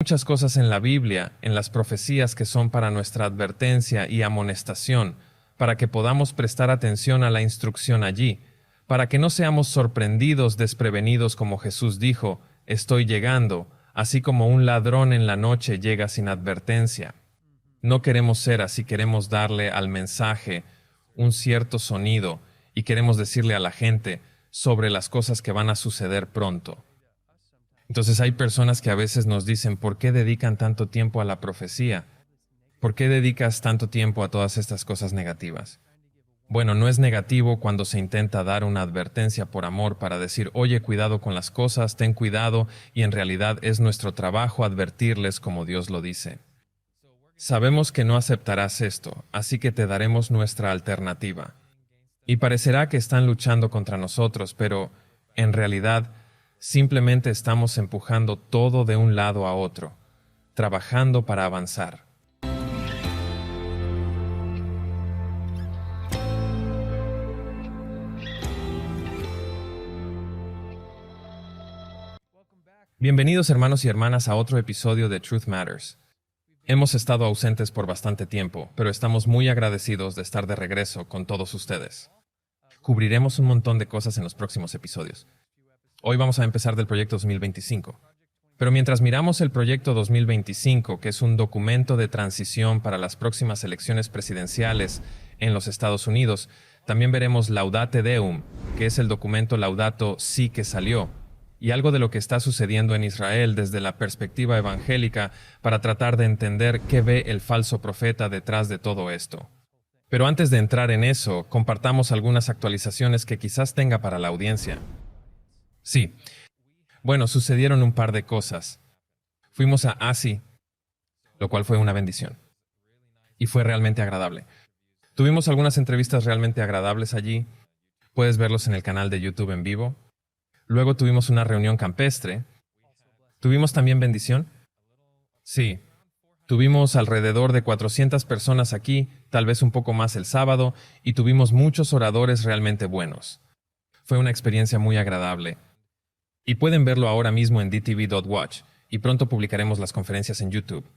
Muchas cosas en la Biblia, en las profecías que son para nuestra advertencia y amonestación, para que podamos prestar atención a la instrucción allí, para que no seamos sorprendidos, desprevenidos como Jesús dijo, estoy llegando, así como un ladrón en la noche llega sin advertencia. No queremos ser así, queremos darle al mensaje un cierto sonido y queremos decirle a la gente sobre las cosas que van a suceder pronto. Entonces hay personas que a veces nos dicen, ¿por qué dedican tanto tiempo a la profecía? ¿Por qué dedicas tanto tiempo a todas estas cosas negativas? Bueno, no es negativo cuando se intenta dar una advertencia por amor para decir, oye, cuidado con las cosas, ten cuidado, y en realidad es nuestro trabajo advertirles como Dios lo dice. Sabemos que no aceptarás esto, así que te daremos nuestra alternativa. Y parecerá que están luchando contra nosotros, pero, en realidad, simplemente estamos empujando todo de un lado a otro, trabajando para avanzar. Bienvenidos hermanos y hermanas a otro episodio de Truth Matters. Hemos estado ausentes por bastante tiempo, pero estamos muy agradecidos de estar de regreso con todos ustedes. Cubriremos un montón de cosas en los próximos episodios. Hoy vamos a empezar del proyecto 2025. Pero mientras miramos el proyecto 2025, que es un documento de transición para las próximas elecciones presidenciales en los Estados Unidos, también veremos Laudate Deum, que es el documento Laudato Si que salió, y algo de lo que está sucediendo en Israel desde la perspectiva evangélica para tratar de entender qué ve el falso profeta detrás de todo esto. Pero antes de entrar en eso, compartamos algunas actualizaciones que quizás tenga para la audiencia. Sí. Bueno, sucedieron un par de cosas. Fuimos a ASI, lo cual fue una bendición. Y fue realmente agradable. Tuvimos algunas entrevistas realmente agradables allí. Puedes verlos en el canal de YouTube en vivo. Luego tuvimos una reunión campestre. ¿Tuvimos también bendición? Sí. Tuvimos alrededor de 400 personas aquí, tal vez un poco más el sábado, y tuvimos muchos oradores realmente buenos. Fue una experiencia muy agradable. Y pueden verlo ahora mismo en dtv.watch, y pronto publicaremos las conferencias en YouTube.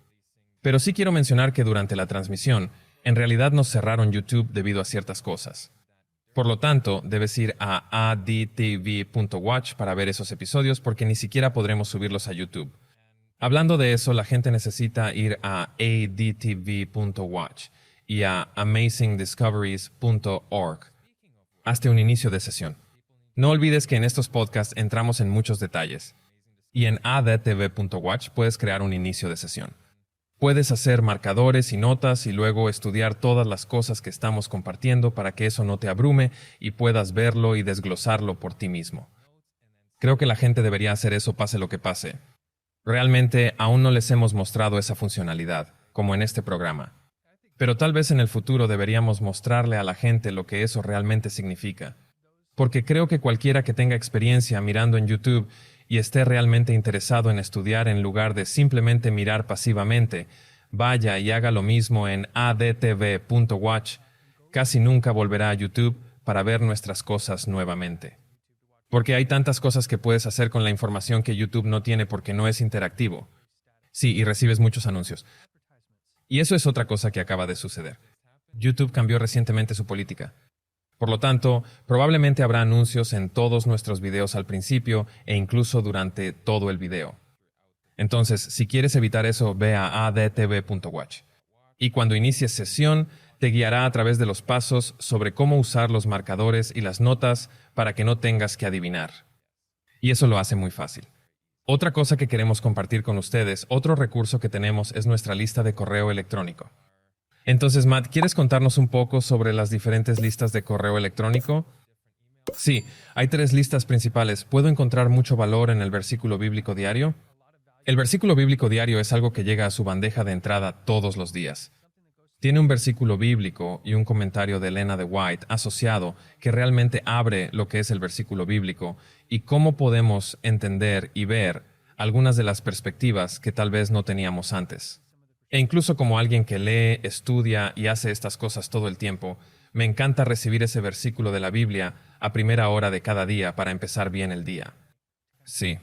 Pero sí quiero mencionar que durante la transmisión, en realidad nos cerraron YouTube debido a ciertas cosas. Por lo tanto, debes ir a adtv.watch para ver esos episodios porque ni siquiera podremos subirlos a YouTube. Hablando de eso, la gente necesita ir a adtv.watch y a amazingdiscoveries.org. Hazte un inicio de sesión. No olvides que en estos podcasts entramos en muchos detalles. Y en adtv.watch puedes crear un inicio de sesión. Puedes hacer marcadores y notas y luego estudiar todas las cosas que estamos compartiendo para que eso no te abrume y puedas verlo y desglosarlo por ti mismo. Creo que la gente debería hacer eso pase lo que pase. Realmente aún no les hemos mostrado esa funcionalidad, como en este programa. Pero tal vez en el futuro deberíamos mostrarle a la gente lo que eso realmente significa. Porque creo que cualquiera que tenga experiencia mirando en YouTube y esté realmente interesado en estudiar en lugar de simplemente mirar pasivamente, vaya y haga lo mismo en adtv.watch, casi nunca volverá a YouTube para ver nuestras cosas nuevamente. Porque hay tantas cosas que puedes hacer con la información que YouTube no tiene porque no es interactivo. Sí, y recibes muchos anuncios. Y eso es otra cosa que acaba de suceder. YouTube cambió recientemente su política. Por lo tanto, probablemente habrá anuncios en todos nuestros videos al principio e incluso durante todo el video. Entonces, si quieres evitar eso, ve a adtv.watch. Y cuando inicies sesión, te guiará a través de los pasos sobre cómo usar los marcadores y las notas para que no tengas que adivinar. Y eso lo hace muy fácil. Otra cosa que queremos compartir con ustedes, otro recurso que tenemos es nuestra lista de correo electrónico. Entonces, Matt, ¿quieres contarnos un poco sobre las diferentes listas de correo electrónico? Sí, hay 3 listas principales. ¿Puedo encontrar mucho valor en el versículo bíblico diario? El versículo bíblico diario es algo que llega a su bandeja de entrada todos los días. Tiene un versículo bíblico y un comentario de Elena de White asociado que realmente abre lo que es el versículo bíblico y cómo podemos entender y ver algunas de las perspectivas que tal vez no teníamos antes. E incluso como alguien que lee, estudia y hace estas cosas todo el tiempo, me encanta recibir ese versículo de la Biblia a primera hora de cada día para empezar bien el día. Sí,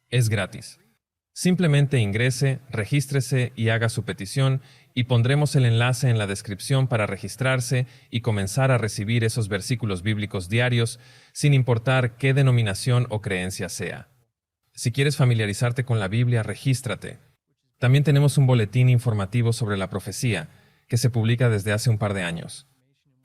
es gratis. Simplemente ingrese, regístrese y haga su petición y pondremos el enlace en la descripción para registrarse y comenzar a recibir esos versículos bíblicos diarios sin importar qué denominación o creencia sea. Si quieres familiarizarte con la Biblia, regístrate. También tenemos un boletín informativo sobre la profecía que se publica desde hace un par de años.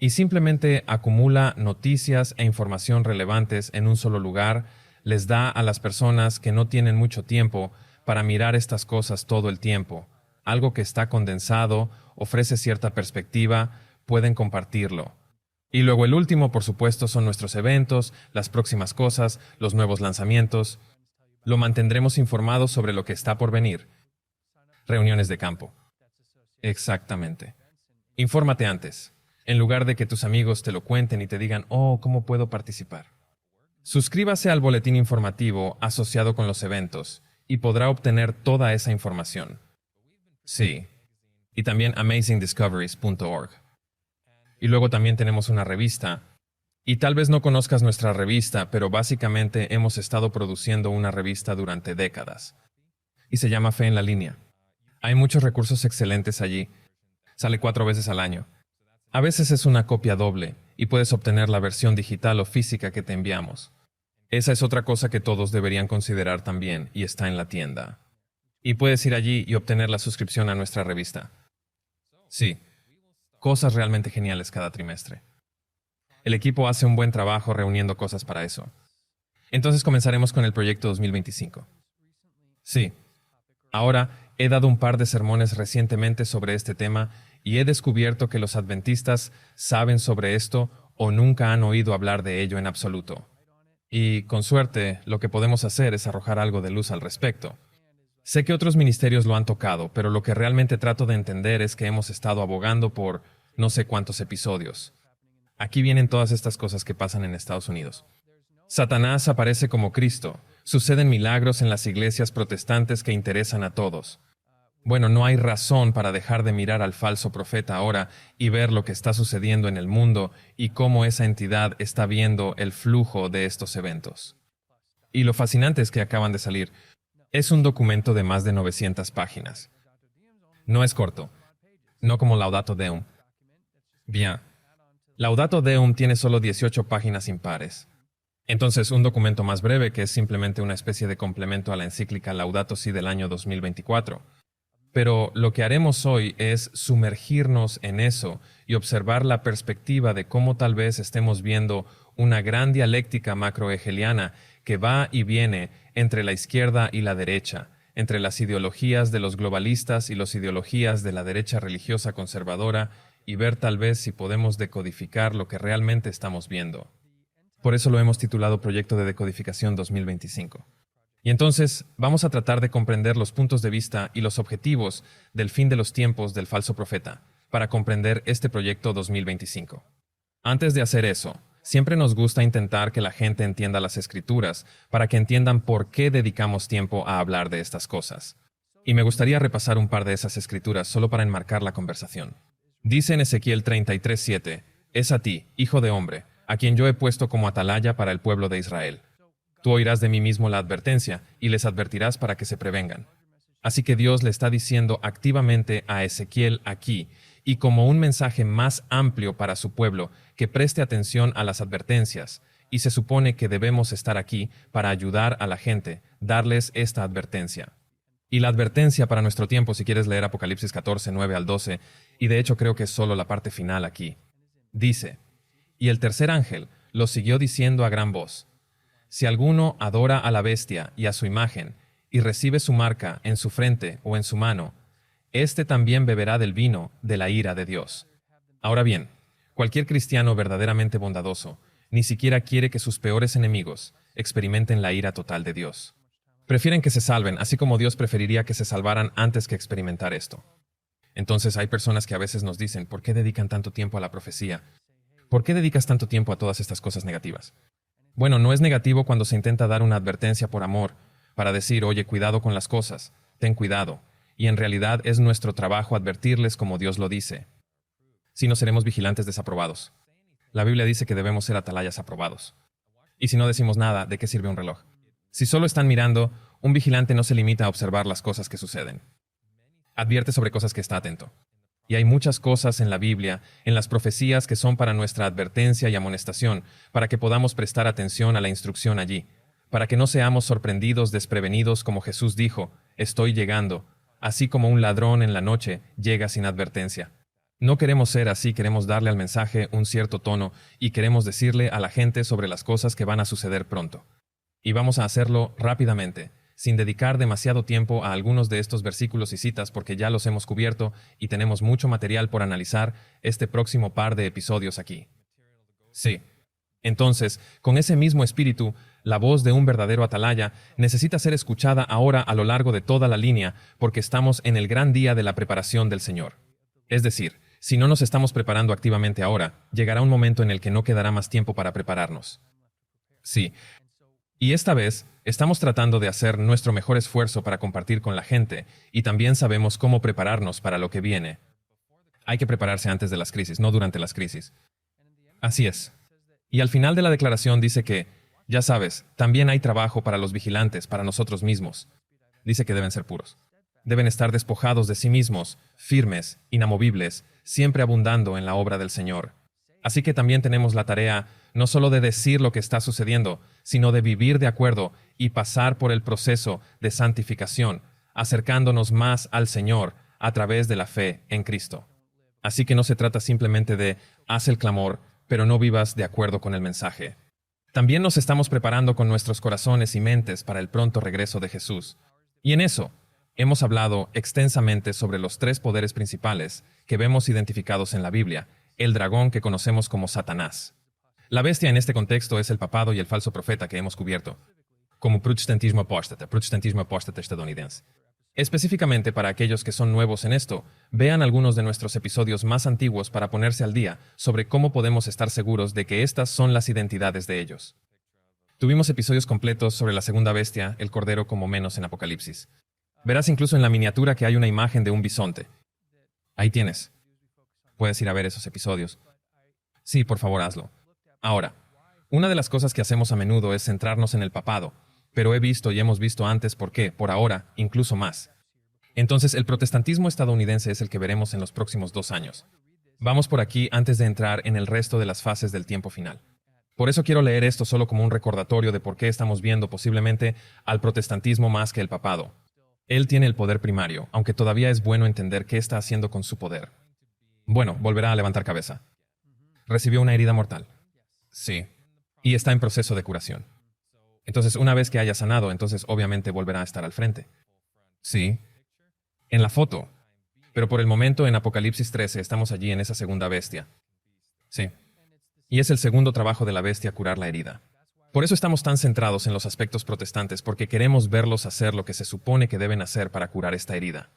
Y simplemente acumula noticias e información relevantes en un solo lugar, les da a las personas que no tienen mucho tiempo para mirar estas cosas todo el tiempo, algo que está condensado, ofrece cierta perspectiva, pueden compartirlo. Y luego el último, por supuesto, son nuestros eventos, las próximas cosas, los nuevos lanzamientos. Lo mantendremos informado sobre lo que está por venir. Reuniones de campo. Exactamente. Infórmate antes, en lugar de que tus amigos te lo cuenten y te digan, oh, ¿cómo puedo participar? Suscríbase al boletín informativo asociado con los eventos y podrá obtener toda esa información. Sí. Y también amazingdiscoveries.org. Y luego también tenemos una revista. Y tal vez no conozcas nuestra revista, pero básicamente hemos estado produciendo una revista durante décadas. Y se llama Fe en la Línea. Hay muchos recursos excelentes allí. Sale 4 veces al año. A veces es una copia doble y puedes obtener la versión digital o física que te enviamos. Esa es otra cosa que todos deberían considerar también y está en la tienda. Y puedes ir allí y obtener la suscripción a nuestra revista. Sí, cosas realmente geniales cada trimestre. El equipo hace un buen trabajo reuniendo cosas para eso. Entonces comenzaremos con el proyecto 2025. Sí. Ahora, he dado un par de sermones recientemente sobre este tema y he descubierto que los adventistas saben sobre esto o nunca han oído hablar de ello en absoluto. Y, con suerte, lo que podemos hacer es arrojar algo de luz al respecto. Sé que otros ministerios lo han tocado, pero lo que realmente trato de entender es que hemos estado abogando por no sé cuántos episodios. Aquí vienen todas estas cosas que pasan en Estados Unidos. Satanás aparece como Cristo. Suceden milagros en las iglesias protestantes que interesan a todos. Bueno, no hay razón para dejar de mirar al falso profeta ahora y ver lo que está sucediendo en el mundo y cómo esa entidad está viendo el flujo de estos eventos. Y lo fascinante es que acaban de salir. Es un documento de más de 900 páginas. No es corto. No como Laudato Deum. Bien. Laudato Deum tiene solo 18 páginas impares. Entonces, un documento más breve que es simplemente una especie de complemento a la encíclica Laudato Si del año 2024. Pero lo que haremos hoy es sumergirnos en eso y observar la perspectiva de cómo tal vez estemos viendo una gran dialéctica macrohegeliana que va y viene entre la izquierda y la derecha, entre las ideologías de los globalistas y las ideologías de la derecha religiosa conservadora, y ver tal vez si podemos decodificar lo que realmente estamos viendo. Por eso lo hemos titulado Proyecto de Decodificación 2025. Y entonces vamos a tratar de comprender los puntos de vista y los objetivos del fin de los tiempos del falso profeta, para comprender este proyecto 2025. Antes de hacer eso, siempre nos gusta intentar que la gente entienda las Escrituras, para que entiendan por qué dedicamos tiempo a hablar de estas cosas. Y me gustaría repasar un par de esas Escrituras solo para enmarcar la conversación. Dice en Ezequiel 33:7, «Es a ti, hijo de hombre, a quien yo he puesto como atalaya para el pueblo de Israel. Tú oirás de mí mismo la advertencia, y les advertirás para que se prevengan». Así que Dios le está diciendo activamente a Ezequiel aquí, y como un mensaje más amplio para su pueblo, que preste atención a las advertencias, y se supone que debemos estar aquí para ayudar a la gente, darles esta advertencia. Y la advertencia para nuestro tiempo, si quieres leer Apocalipsis 14, 9 al 12, y de hecho creo que es solo la parte final aquí. Dice, «Y el tercer ángel lo siguió diciendo a gran voz, si alguno adora a la bestia y a su imagen, y recibe su marca en su frente o en su mano, éste también beberá del vino de la ira de Dios». Ahora bien, cualquier cristiano verdaderamente bondadoso ni siquiera quiere que sus peores enemigos experimenten la ira total de Dios. Prefieren que se salven, así como Dios preferiría que se salvaran antes que experimentar esto. Entonces hay personas que a veces nos dicen, ¿por qué dedican tanto tiempo a la profecía? ¿Por qué dedicas tanto tiempo a todas estas cosas negativas? Bueno, no es negativo cuando se intenta dar una advertencia por amor, para decir, oye, cuidado con las cosas, ten cuidado, y en realidad es nuestro trabajo advertirles como Dios lo dice. Si no, seremos vigilantes desaprobados. La Biblia dice que debemos ser atalayas aprobados. Y si no decimos nada, ¿de qué sirve un reloj? Si solo están mirando, un vigilante no se limita a observar las cosas que suceden. Advierte sobre cosas que está atento. Y hay muchas cosas en la Biblia, en las profecías que son para nuestra advertencia y amonestación, para que podamos prestar atención a la instrucción allí, para que no seamos sorprendidos desprevenidos como Jesús dijo, estoy llegando, así como un ladrón en la noche llega sin advertencia. No queremos ser así, queremos darle al mensaje un cierto tono y queremos decirle a la gente sobre las cosas que van a suceder pronto. Y vamos a hacerlo rápidamente, sin dedicar demasiado tiempo a algunos de estos versículos y citas porque ya los hemos cubierto y tenemos mucho material por analizar este próximo par de episodios aquí. Sí. Entonces, con ese mismo espíritu, la voz de un verdadero atalaya necesita ser escuchada ahora a lo largo de toda la línea porque estamos en el gran día de la preparación del Señor. Es decir, si no nos estamos preparando activamente ahora, llegará un momento en el que no quedará más tiempo para prepararnos. Sí. Y esta vez, estamos tratando de hacer nuestro mejor esfuerzo para compartir con la gente y también sabemos cómo prepararnos para lo que viene. Hay que prepararse antes de las crisis, no durante las crisis. Así es. Y al final de la declaración dice que, ya sabes, también hay trabajo para los vigilantes, para nosotros mismos. Dice que deben ser puros. Deben estar despojados de sí mismos, firmes, inamovibles, siempre abundando en la obra del Señor. Así que también tenemos la tarea no solo de decir lo que está sucediendo, sino de vivir de acuerdo y pasar por el proceso de santificación, acercándonos más al Señor a través de la fe en Cristo. Así que no se trata simplemente de haz el clamor, pero no vivas de acuerdo con el mensaje. También nos estamos preparando con nuestros corazones y mentes para el pronto regreso de Jesús. Y en eso, hemos hablado extensamente sobre los tres poderes principales que vemos identificados en la Biblia, el dragón que conocemos como Satanás. La bestia en este contexto es el papado y el falso profeta que hemos cubierto, como protestantismo apóstata estadounidense. Específicamente para aquellos que son nuevos en esto, vean algunos de nuestros episodios más antiguos para ponerse al día sobre cómo podemos estar seguros de que estas son las identidades de ellos. Tuvimos episodios completos sobre la segunda bestia, el cordero como menos en Apocalipsis. Verás incluso en la miniatura que hay una imagen de un bisonte. Ahí tienes. Puedes ir a ver esos episodios. Sí, por favor, hazlo. Ahora, una de las cosas que hacemos a menudo es centrarnos en el papado, pero he visto y hemos visto antes por qué, por ahora, incluso más. Entonces, el protestantismo estadounidense es el que veremos en los próximos 2 años. Vamos por aquí antes de entrar en el resto de las fases del tiempo final. Por eso quiero leer esto solo como un recordatorio de por qué estamos viendo posiblemente al protestantismo más que el papado. Él tiene el poder primario, aunque todavía es bueno entender qué está haciendo con su poder. Bueno, volverá a levantar cabeza. Recibió una herida mortal. Sí. Y está en proceso de curación. Entonces, una vez que haya sanado, entonces obviamente volverá a estar al frente. Sí. En la foto. Pero por el momento en Apocalipsis 13 estamos allí en esa segunda bestia. Sí. Y es el segundo trabajo de la bestia curar la herida. Por eso estamos tan centrados en los aspectos protestantes, porque queremos verlos hacer lo que se supone que deben hacer para curar esta herida.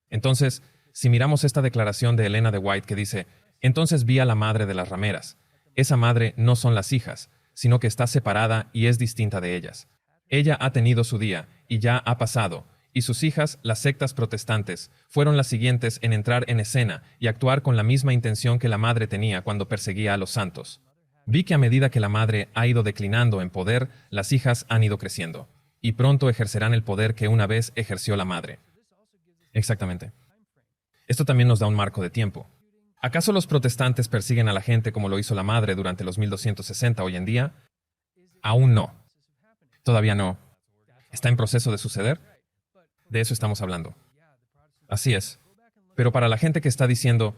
Entonces, si miramos esta declaración de Elena de White que dice, entonces vi a la madre de las rameras. Esa madre no son las hijas, sino que está separada y es distinta de ellas. Ella ha tenido su día, y ya ha pasado, y sus hijas, las sectas protestantes, fueron las siguientes en entrar en escena y actuar con la misma intención que la madre tenía cuando perseguía a los santos. Vi que a medida que la madre ha ido declinando en poder, las hijas han ido creciendo, y pronto ejercerán el poder que una vez ejerció la madre. Exactamente. Esto también nos da un marco de tiempo. ¿Acaso los protestantes persiguen a la gente como lo hizo la madre durante los 1260 hoy en día? Aún no. Todavía no. ¿Está en proceso de suceder? De eso estamos hablando. Así es. Pero para la gente que está diciendo,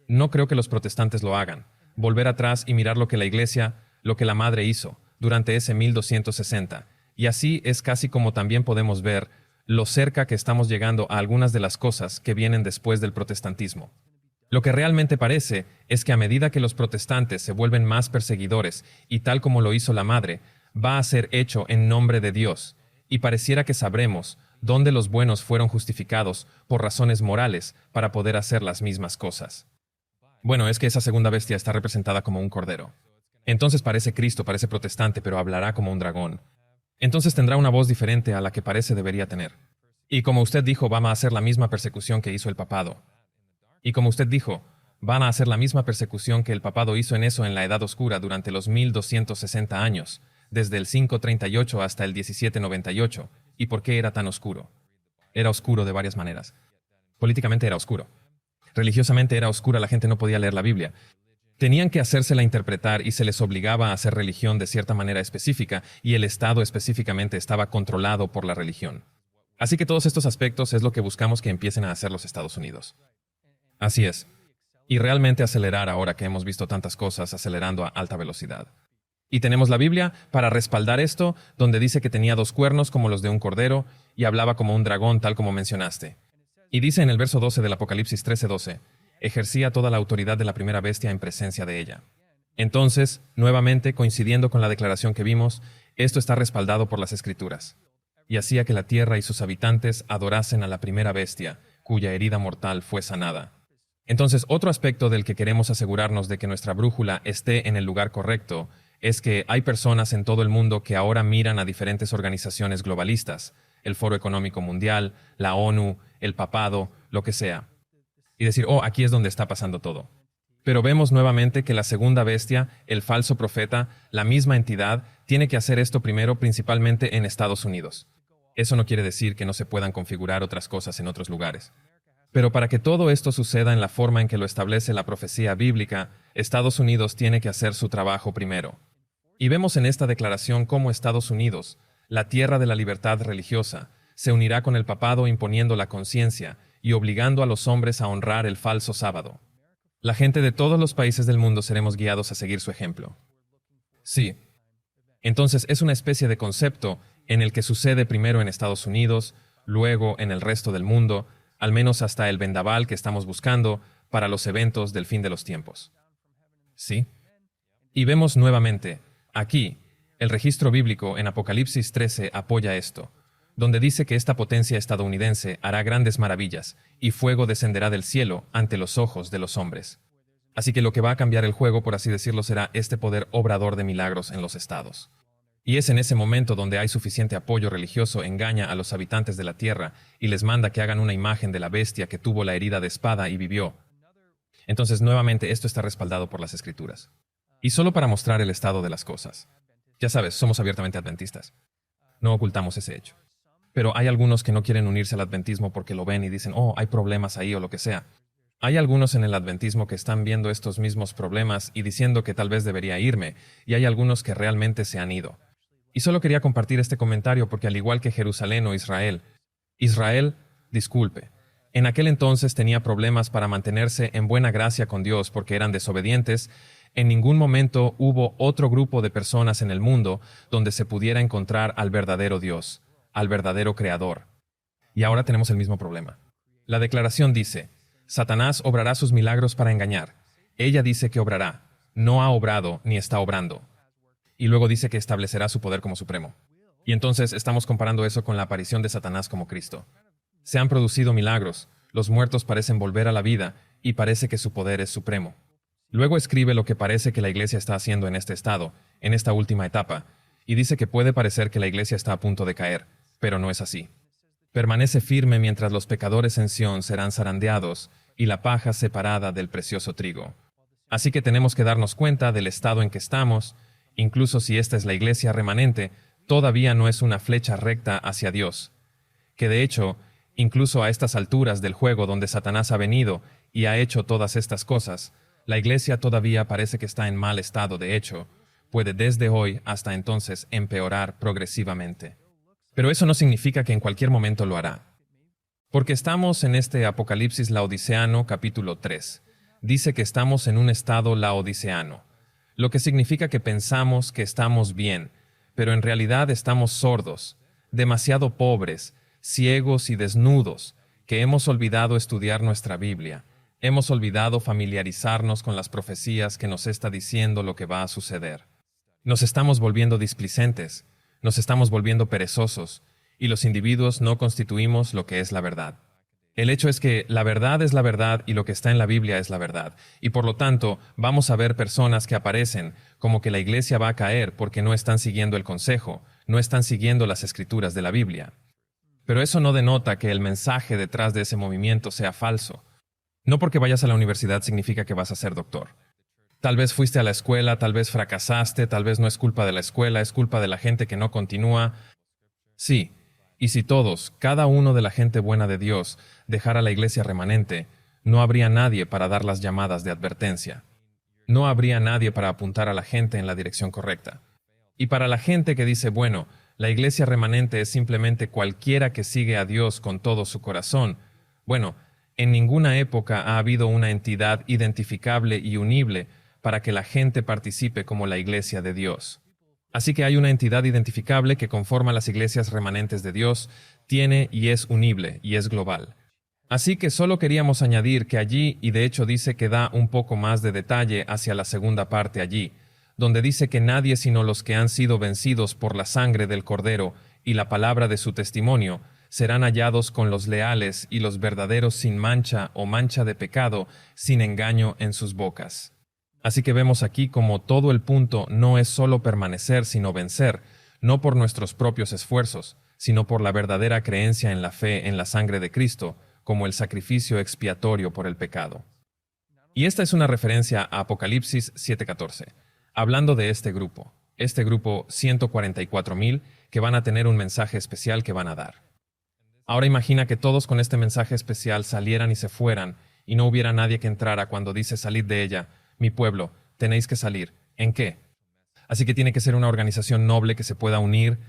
no creo que los protestantes lo hagan, volver atrás y mirar lo que la iglesia, lo que la madre hizo durante ese 1260. Y así es casi como también podemos ver lo cerca que estamos llegando a algunas de las cosas que vienen después del protestantismo. Lo que realmente parece es que a medida que los protestantes se vuelven más perseguidores, y tal como lo hizo la madre, va a ser hecho en nombre de Dios, y pareciera que sabremos dónde los buenos fueron justificados por razones morales para poder hacer las mismas cosas. Bueno, es que esa segunda bestia está representada como un cordero. Entonces parece Cristo, parece protestante, pero hablará como un dragón. Entonces tendrá una voz diferente a la que parece debería tener. Y como usted dijo, van a hacer la misma persecución que hizo el papado. Y como usted dijo, van a hacer la misma persecución que el papado hizo en la Edad Oscura durante los 1260 años, desde el 538 hasta el 1798, ¿Y por qué era tan oscuro? Era oscuro de varias maneras. Políticamente era oscuro. Religiosamente era oscura, la gente no podía leer la Biblia. Tenían que hacérsela interpretar y se les obligaba a hacer religión de cierta manera específica, y el Estado específicamente estaba controlado por la religión. Así que todos estos aspectos es lo que buscamos que empiecen a hacer los Estados Unidos. Así es. Y realmente acelerar ahora que hemos visto tantas cosas acelerando a alta velocidad. Y tenemos la Biblia para respaldar esto, donde dice que tenía 2 cuernos como los de un cordero y hablaba como un dragón, tal como mencionaste. Y dice en el verso 12 del Apocalipsis 13:12, ejercía toda la autoridad de la primera bestia en presencia de ella. Entonces, nuevamente, coincidiendo con la declaración que vimos, esto está respaldado por las Escrituras. Y hacía que la tierra y sus habitantes adorasen a la primera bestia, cuya herida mortal fue sanada. Entonces, otro aspecto del que queremos asegurarnos de que nuestra brújula esté en el lugar correcto es que hay personas en todo el mundo que ahora miran a diferentes organizaciones globalistas, el Foro Económico Mundial, la ONU, el Papado, lo que sea, y decir, oh, aquí es donde está pasando todo. Pero vemos nuevamente que la segunda bestia, el falso profeta, la misma entidad, tiene que hacer esto primero principalmente en Estados Unidos. Eso no quiere decir que no se puedan configurar otras cosas en otros lugares. Pero para que todo esto suceda en la forma en que lo establece la profecía bíblica, Estados Unidos tiene que hacer su trabajo primero. Y vemos en esta declaración cómo Estados Unidos, la tierra de la libertad religiosa, se unirá con el papado imponiendo la conciencia y obligando a los hombres a honrar el falso sábado. La gente de todos los países del mundo seremos guiados a seguir su ejemplo. Sí. Entonces es una especie de concepto en el que sucede primero en Estados Unidos, luego en el resto del mundo, al menos hasta el vendaval que estamos buscando para los eventos del fin de los tiempos. ¿Sí? Y vemos nuevamente, aquí, el registro bíblico en Apocalipsis 13 apoya esto, donde dice que esta potencia estadounidense hará grandes maravillas y fuego descenderá del cielo ante los ojos de los hombres. Así que lo que va a cambiar el juego, por así decirlo, será este poder obrador de milagros en los estados. Y es en ese momento donde hay suficiente apoyo religioso engaña a los habitantes de la tierra y les manda que hagan una imagen de la bestia que tuvo la herida de espada y vivió. Entonces, nuevamente, esto está respaldado por las Escrituras. Y solo para mostrar el estado de las cosas. Ya sabes, somos abiertamente adventistas. No ocultamos ese hecho. Pero hay algunos que no quieren unirse al adventismo porque lo ven y dicen, oh, hay problemas ahí o lo que sea. Hay algunos en el adventismo que están viendo estos mismos problemas y diciendo que tal vez debería irme, y hay algunos que realmente se han ido. Y solo quería compartir este comentario porque al igual que Jerusalén o Israel, disculpe, en aquel entonces tenía problemas para mantenerse en buena gracia con Dios porque eran desobedientes. En ningún momento hubo otro grupo de personas en el mundo donde se pudiera encontrar al verdadero Dios, al verdadero Creador. Y ahora tenemos el mismo problema. La declaración dice, Satanás obrará sus milagros para engañar. Ella dice que obrará, no ha obrado ni está obrando. Y luego dice que establecerá su poder como supremo. Y entonces estamos comparando eso con la aparición de Satanás como Cristo. Se han producido milagros, los muertos parecen volver a la vida y parece que su poder es supremo. Luego escribe lo que parece que la iglesia está haciendo en este estado, en esta última etapa, y dice que puede parecer que la iglesia está a punto de caer, pero no es así. Permanece firme mientras los pecadores en Sión serán zarandeados y la paja separada del precioso trigo. Así que tenemos que darnos cuenta del estado en que estamos. Incluso si esta es la iglesia remanente, todavía no es una flecha recta hacia Dios. Que de hecho, incluso a estas alturas del juego donde Satanás ha venido y ha hecho todas estas cosas, la iglesia todavía parece que está en mal estado. De hecho, puede desde hoy hasta entonces empeorar progresivamente. Pero eso no significa que en cualquier momento lo hará. Porque estamos en este Apocalipsis laodiceano capítulo 3. Dice que estamos en un estado laodiceano, lo que significa que pensamos que estamos bien, pero en realidad estamos sordos, demasiado pobres, ciegos y desnudos, que hemos olvidado estudiar nuestra Biblia, hemos olvidado familiarizarnos con las profecías que nos está diciendo lo que va a suceder. Nos estamos volviendo displicentes, nos estamos volviendo perezosos, y los individuos no constituimos lo que es la verdad. El hecho es que la verdad es la verdad y lo que está en la Biblia es la verdad. Y por lo tanto, vamos a ver personas que aparecen como que la iglesia va a caer porque no están siguiendo el consejo, no están siguiendo las escrituras de la Biblia. Pero eso no denota que el mensaje detrás de ese movimiento sea falso. No porque vayas a la universidad significa que vas a ser doctor. Tal vez fuiste a la escuela, tal vez fracasaste, tal vez no es culpa de la escuela, es culpa de la gente que no continúa. Sí. Y si todos, cada uno de la gente buena de Dios, dejara la iglesia remanente, no habría nadie para dar las llamadas de advertencia. No habría nadie para apuntar a la gente en la dirección correcta. Y para la gente que dice, bueno, la iglesia remanente es simplemente cualquiera que sigue a Dios con todo su corazón, bueno, en ninguna época ha habido una entidad identificable y unible para que la gente participe como la iglesia de Dios. Así que hay una entidad identificable que conforma las iglesias remanentes de Dios, tiene y es unible y es global. Así que solo queríamos añadir que allí, y de hecho dice que da un poco más de detalle hacia la segunda parte allí, donde dice que nadie sino los que han sido vencidos por la sangre del Cordero y la palabra de su testimonio, serán hallados con los leales y los verdaderos sin mancha o mancha de pecado, sin engaño en sus bocas. Así que vemos aquí como todo el punto no es solo permanecer sino vencer, no por nuestros propios esfuerzos, sino por la verdadera creencia en la fe en la sangre de Cristo, como el sacrificio expiatorio por el pecado. Y esta es una referencia a Apocalipsis 7:14, hablando de este grupo 144,000 que van a tener un mensaje especial que van a dar. Ahora imagina que todos con este mensaje especial salieran y se fueran, y no hubiera nadie que entrara cuando dice salid de ella, mi pueblo, tenéis que salir. ¿En qué? Así que tiene que ser una organización noble que se pueda unir.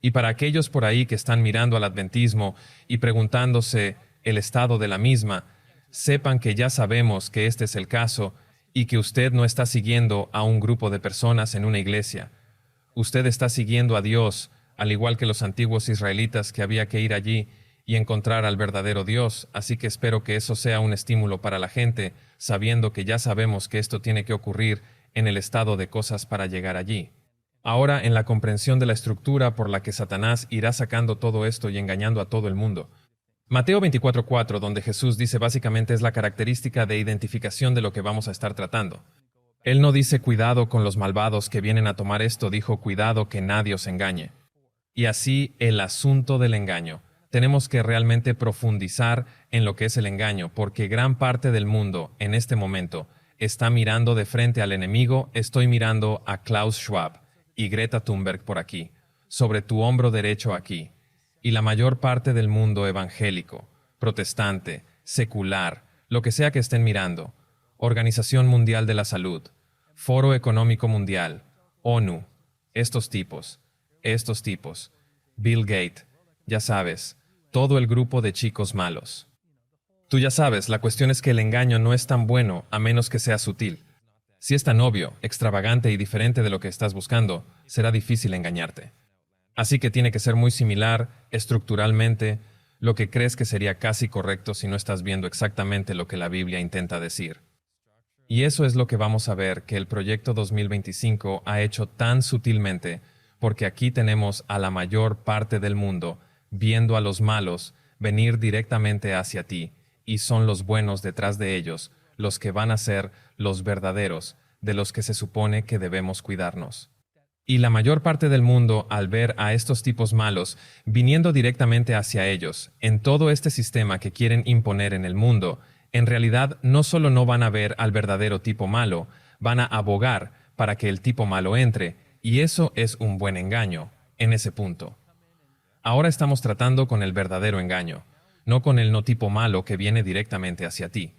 Y para aquellos por ahí que están mirando al adventismo y preguntándose el estado de la misma, sepan que ya sabemos que este es el caso y que usted no está siguiendo a un grupo de personas en una iglesia. Usted está siguiendo a Dios, al igual que los antiguos israelitas que había que ir allí y encontrar al verdadero Dios, así que espero que eso sea un estímulo para la gente, sabiendo que ya sabemos que esto tiene que ocurrir en el estado de cosas para llegar allí. Ahora, en la comprensión de la estructura por la que Satanás irá sacando todo esto y engañando a todo el mundo. Mateo 24:4, donde Jesús dice básicamente es la característica de identificación de lo que vamos a estar tratando. Él no dice cuidado con los malvados que vienen a tomar esto, dijo cuidado que nadie os engañe. Y así el asunto del engaño. Tenemos que realmente profundizar en lo que es el engaño, porque gran parte del mundo, en este momento, está mirando de frente al enemigo. Estoy mirando a Klaus Schwab y Greta Thunberg por aquí, sobre tu hombro derecho aquí, y la mayor parte del mundo evangélico, protestante, secular, lo que sea que estén mirando, Organización Mundial de la Salud, Foro Económico Mundial, ONU, estos tipos, Bill Gates, ya sabes, todo el grupo de chicos malos. Tú ya sabes, la cuestión es que el engaño no es tan bueno a menos que sea sutil. Si es tan obvio, extravagante y diferente de lo que estás buscando, será difícil engañarte. Así que tiene que ser muy similar, estructuralmente, lo que crees que sería casi correcto si no estás viendo exactamente lo que la Biblia intenta decir. Y eso es lo que vamos a ver que el Proyecto 2025 ha hecho tan sutilmente, porque aquí tenemos a la mayor parte del mundo viendo a los malos venir directamente hacia ti, y son los buenos detrás de ellos, los que van a ser los verdaderos, de los que se supone que debemos cuidarnos. Y la mayor parte del mundo, al ver a estos tipos malos viniendo directamente hacia ellos, en todo este sistema que quieren imponer en el mundo, en realidad no solo no van a ver al verdadero tipo malo, van a abogar para que el tipo malo entre, y eso es un buen engaño, en ese punto. Ahora estamos tratando con el verdadero engaño, no con el no tipo malo que viene directamente hacia ti.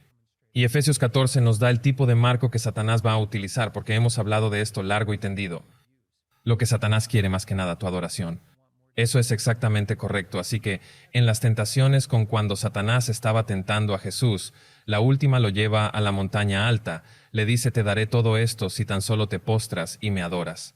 Y Efesios 14 nos da el tipo de marco que Satanás va a utilizar, porque hemos hablado de esto largo y tendido. Lo que Satanás quiere más que nada, tu adoración. Eso es exactamente correcto, así que en las tentaciones con cuando Satanás estaba tentando a Jesús, la última lo lleva a la montaña alta, le dice te daré todo esto si tan solo te postras y me adoras.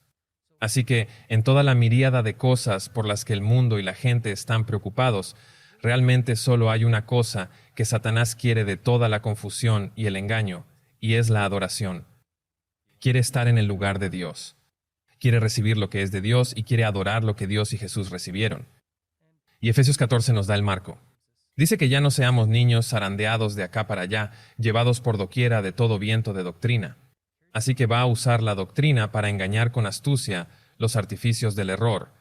Así que en toda la miríada de cosas por las que el mundo y la gente están preocupados, realmente solo hay una cosa que Satanás quiere de toda la confusión y el engaño, y es la adoración. Quiere estar en el lugar de Dios. Quiere recibir lo que es de Dios y quiere adorar lo que Dios y Jesús recibieron. Y Efesios 14 nos da el marco. Dice que ya no seamos niños zarandeados de acá para allá, llevados por doquiera de todo viento de doctrina. Así que va a usar la doctrina para engañar con astucia los artificios del error.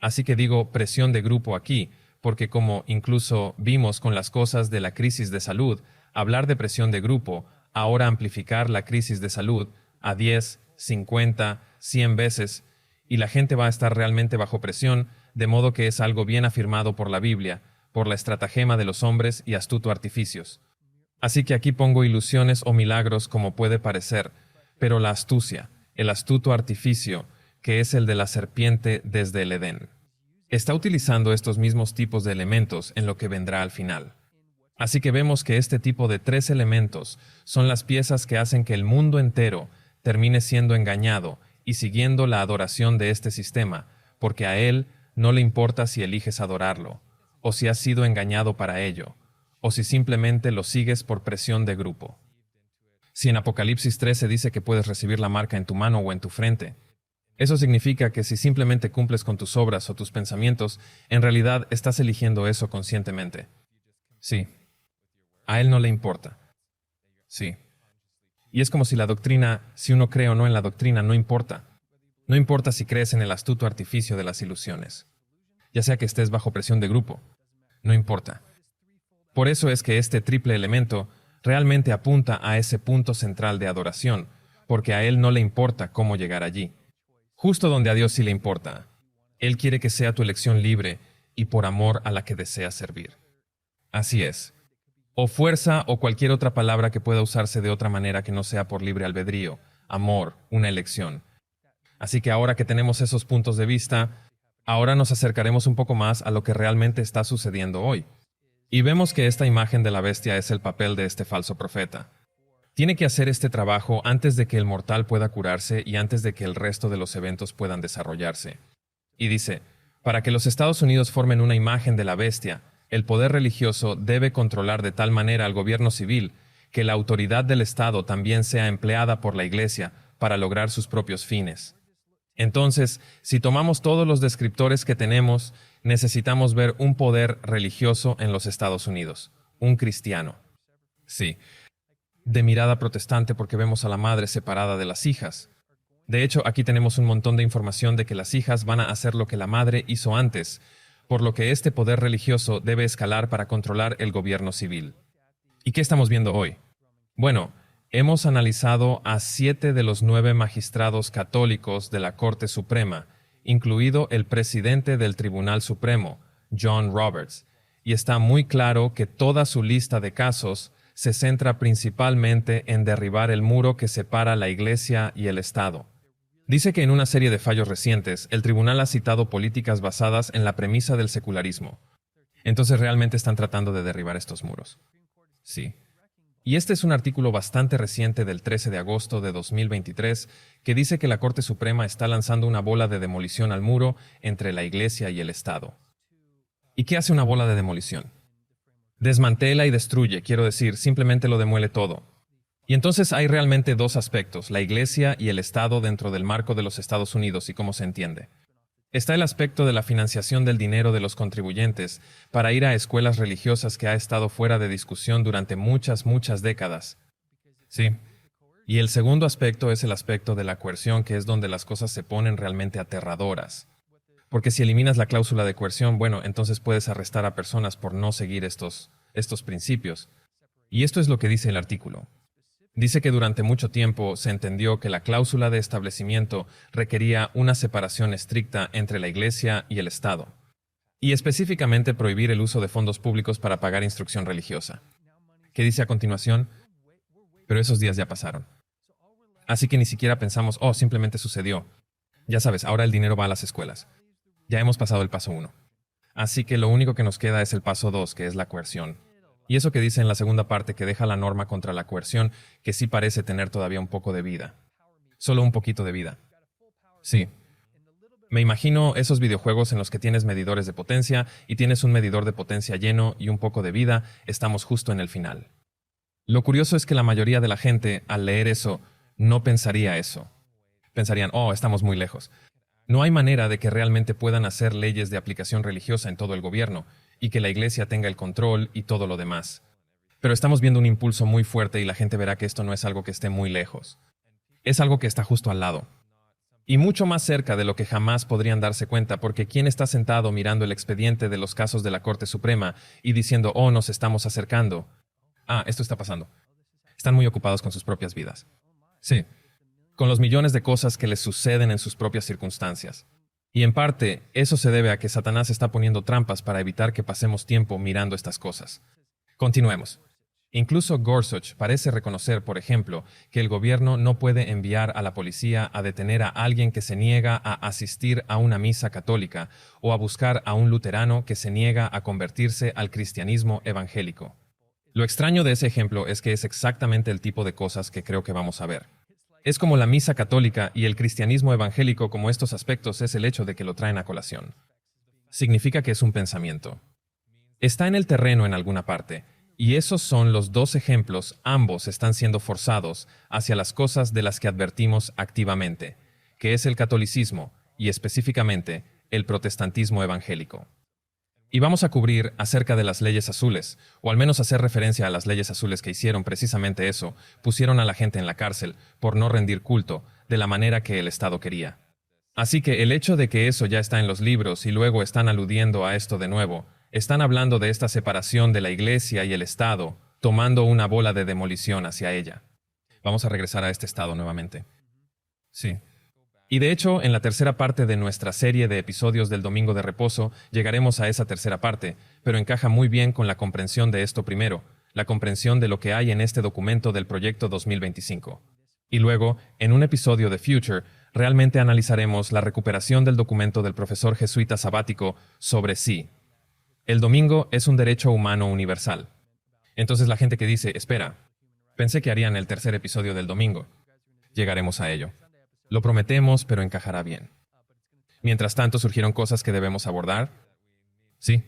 Así que digo presión de grupo aquí, porque como incluso vimos con las cosas de la crisis de salud, hablar de presión de grupo, ahora amplificar la crisis de salud a 10, 50, 100 veces, y la gente va a estar realmente bajo presión de modo que es algo bien afirmado por la Biblia, por la estratagema de los hombres y astuto artificios. Así que aquí pongo ilusiones o milagros como puede parecer, pero la astucia, el astuto artificio, que es el de la serpiente desde el Edén, está utilizando estos mismos tipos de elementos en lo que vendrá al final. Así que vemos que este tipo de 3 elementos son las piezas que hacen que el mundo entero termine siendo engañado y siguiendo la adoración de este sistema, porque a él no le importa si eliges adorarlo, o si has sido engañado para ello, o si simplemente lo sigues por presión de grupo. Si en Apocalipsis 13 dice que puedes recibir la marca en tu mano o en tu frente, eso significa que si simplemente cumples con tus obras o tus pensamientos, en realidad estás eligiendo eso conscientemente. Sí. A él no le importa. Sí. Y es como si la doctrina, si uno cree o no en la doctrina, no importa. No importa si crees en el astuto artificio de las ilusiones. Ya sea que estés bajo presión de grupo. No importa. Por eso es que este triple elemento realmente apunta a ese punto central de adoración, porque a él no le importa cómo llegar allí. Justo donde a Dios sí le importa. Él quiere que sea tu elección libre y por amor a la que deseas servir. Así es. O fuerza o cualquier otra palabra que pueda usarse de otra manera que no sea por libre albedrío, amor, una elección. Así que ahora que tenemos esos puntos de vista, ahora nos acercaremos un poco más a lo que realmente está sucediendo hoy. Y vemos que esta imagen de la bestia es el papel de este falso profeta. Tiene que hacer este trabajo antes de que el mortal pueda curarse y antes de que el resto de los eventos puedan desarrollarse. Y dice, para que los Estados Unidos formen una imagen de la bestia, el poder religioso debe controlar de tal manera al gobierno civil que la autoridad del Estado también sea empleada por la Iglesia para lograr sus propios fines. Entonces, si tomamos todos los descriptores que tenemos, necesitamos ver un poder religioso en los Estados Unidos, un cristiano. Sí, de mirada protestante porque vemos a la madre separada de las hijas. De hecho, aquí tenemos un montón de información de que las hijas van a hacer lo que la madre hizo antes, por lo que este poder religioso debe escalar para controlar el gobierno civil. ¿Y qué estamos viendo hoy? Bueno, hemos analizado a 7 de los 9 magistrados católicos de la Corte Suprema, incluido el presidente del Tribunal Supremo, John Roberts, y está muy claro que toda su lista de casos se centra principalmente en derribar el muro que separa la Iglesia y el Estado. Dice que en una serie de fallos recientes, el tribunal ha citado políticas basadas en la premisa del secularismo. Entonces realmente están tratando de derribar estos muros. Sí. Y este es un artículo bastante reciente del 13 de agosto de 2023 que dice que la Corte Suprema está lanzando una bola de demolición al muro entre la Iglesia y el Estado. ¿Y qué hace una bola de demolición? Desmantela y destruye, quiero decir, simplemente lo demuele todo. Y entonces hay realmente 2 aspectos, la Iglesia y el Estado dentro del marco de los Estados Unidos y cómo se entiende. Está el aspecto de la financiación del dinero de los contribuyentes para ir a escuelas religiosas que ha estado fuera de discusión durante muchas décadas. Sí. Y el segundo aspecto es el aspecto de la coerción, que es donde las cosas se ponen realmente aterradoras. Porque si eliminas la cláusula de coerción, bueno, entonces puedes arrestar a personas por no seguir estos principios. Y esto es lo que dice el artículo. Dice que durante mucho tiempo se entendió que la cláusula de establecimiento requería una separación estricta entre la Iglesia y el Estado, y específicamente prohibir el uso de fondos públicos para pagar instrucción religiosa. ¿Qué dice a continuación? Pero esos días ya pasaron. Así que ni siquiera pensamos, oh, simplemente sucedió. Ya sabes, ahora el dinero va a las escuelas. Ya hemos pasado el paso 1. Así que lo único que nos queda es el paso 2, que es la coerción. Y eso que dice en la segunda parte que deja la norma contra la coerción, que sí parece tener todavía un poco de vida. Solo un poquito de vida. Sí. Me imagino esos videojuegos en los que tienes medidores de potencia y tienes un medidor de potencia lleno y un poco de vida, estamos justo en el final. Lo curioso es que la mayoría de la gente, al leer eso, no pensaría eso. Pensarían, oh, estamos muy lejos. No hay manera de que realmente puedan hacer leyes de aplicación religiosa en todo el gobierno, y que la Iglesia tenga el control y todo lo demás. Pero estamos viendo un impulso muy fuerte y la gente verá que esto no es algo que esté muy lejos. Es algo que está justo al lado. Y mucho más cerca de lo que jamás podrían darse cuenta, porque ¿quién está sentado mirando el expediente de los casos de la Corte Suprema y diciendo, oh, nos estamos acercando? Ah, esto está pasando. Están muy ocupados con sus propias vidas. Sí. Con los millones de cosas que les suceden en sus propias circunstancias. Y en parte, eso se debe a que Satanás está poniendo trampas para evitar que pasemos tiempo mirando estas cosas. Continuemos. Incluso Gorsuch parece reconocer, por ejemplo, que el gobierno no puede enviar a la policía a detener a alguien que se niega a asistir a una misa católica o a buscar a un luterano que se niega a convertirse al cristianismo evangélico. Lo extraño de ese ejemplo es que es exactamente el tipo de cosas que creo que vamos a ver. Es como la misa católica y el cristianismo evangélico como estos aspectos es el hecho de que lo traen a colación. Significa que es un pensamiento. Está en el terreno en alguna parte. Y esos son los dos ejemplos, ambos están siendo forzados hacia las cosas de las que advertimos activamente, que es el catolicismo y específicamente el protestantismo evangélico. Y vamos a cubrir acerca de las leyes azules, o al menos hacer referencia a las leyes azules que hicieron precisamente eso, pusieron a la gente en la cárcel por no rendir culto de la manera que el Estado quería. Así que el hecho de que eso ya está en los libros y luego están aludiendo a esto de nuevo, están hablando de esta separación de la Iglesia y el Estado, tomando una bola de demolición hacia ella. Vamos a regresar a este estado nuevamente. Sí. Y de hecho, en la tercera parte de nuestra serie de episodios del Domingo de Reposo, llegaremos a esa tercera parte, pero encaja muy bien con la comprensión de esto primero, la comprensión de lo que hay en este documento del Proyecto 2025. Y luego, en un episodio de Future, realmente analizaremos la recuperación del documento del profesor jesuita sabático sobre sí. El domingo es un derecho humano universal. Entonces la gente que dice, espera, pensé que harían el tercer episodio del domingo. Llegaremos a ello. Lo prometemos, pero encajará bien. Mientras tanto, surgieron cosas que debemos abordar. Sí,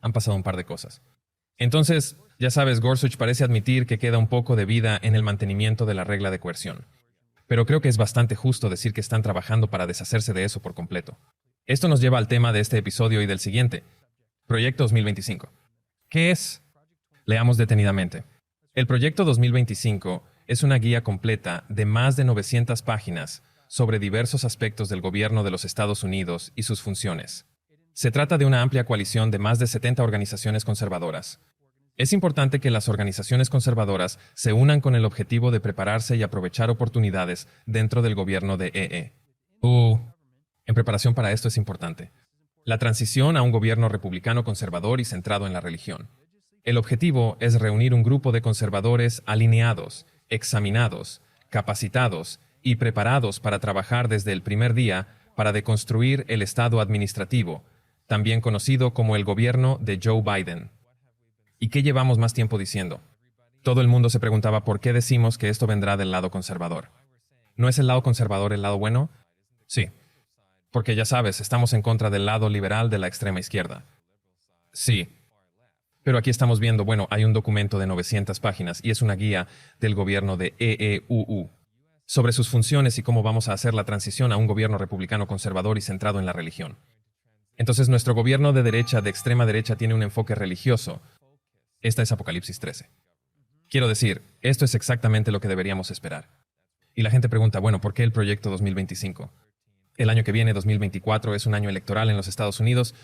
han pasado un par de cosas. Entonces, ya sabes, Gorsuch parece admitir que queda un poco de vida en el mantenimiento de la regla de coerción. Pero creo que es bastante justo decir que están trabajando para deshacerse de eso por completo. Esto nos lleva al tema de este episodio y del siguiente. Proyecto 2025. ¿Qué es? Leamos detenidamente. El Proyecto 2025 es una guía completa de más de 900 páginas sobre diversos aspectos del gobierno de los Estados Unidos y sus funciones. Se trata de una amplia coalición de más de 70 organizaciones conservadoras. Es importante que las organizaciones conservadoras se unan con el objetivo de prepararse y aprovechar oportunidades dentro del gobierno de EE. En preparación para esto es importante. La transición a un gobierno republicano conservador y centrado en la religión. El objetivo es reunir un grupo de conservadores alineados, examinados, capacitados y preparados para trabajar desde el primer día para deconstruir el Estado administrativo, también conocido como el gobierno de Joe Biden. ¿Y qué llevamos más tiempo diciendo? Todo el mundo se preguntaba por qué decimos que esto vendrá del lado conservador. ¿No es el lado conservador el lado bueno? Sí. Porque ya sabes, estamos en contra del lado liberal de la extrema izquierda. Sí. Pero aquí estamos viendo, hay un documento de 900 páginas y es una guía del gobierno de EEUU sobre sus funciones y cómo vamos a hacer la transición a un gobierno republicano conservador y centrado en la religión. Entonces, nuestro gobierno de derecha, de extrema derecha, tiene un enfoque religioso. Esta es Apocalipsis 13. Quiero decir, esto es exactamente lo que deberíamos esperar. Y la gente pregunta, ¿por qué el Proyecto 2025? El año que viene, 2024, es un año electoral en los Estados Unidos.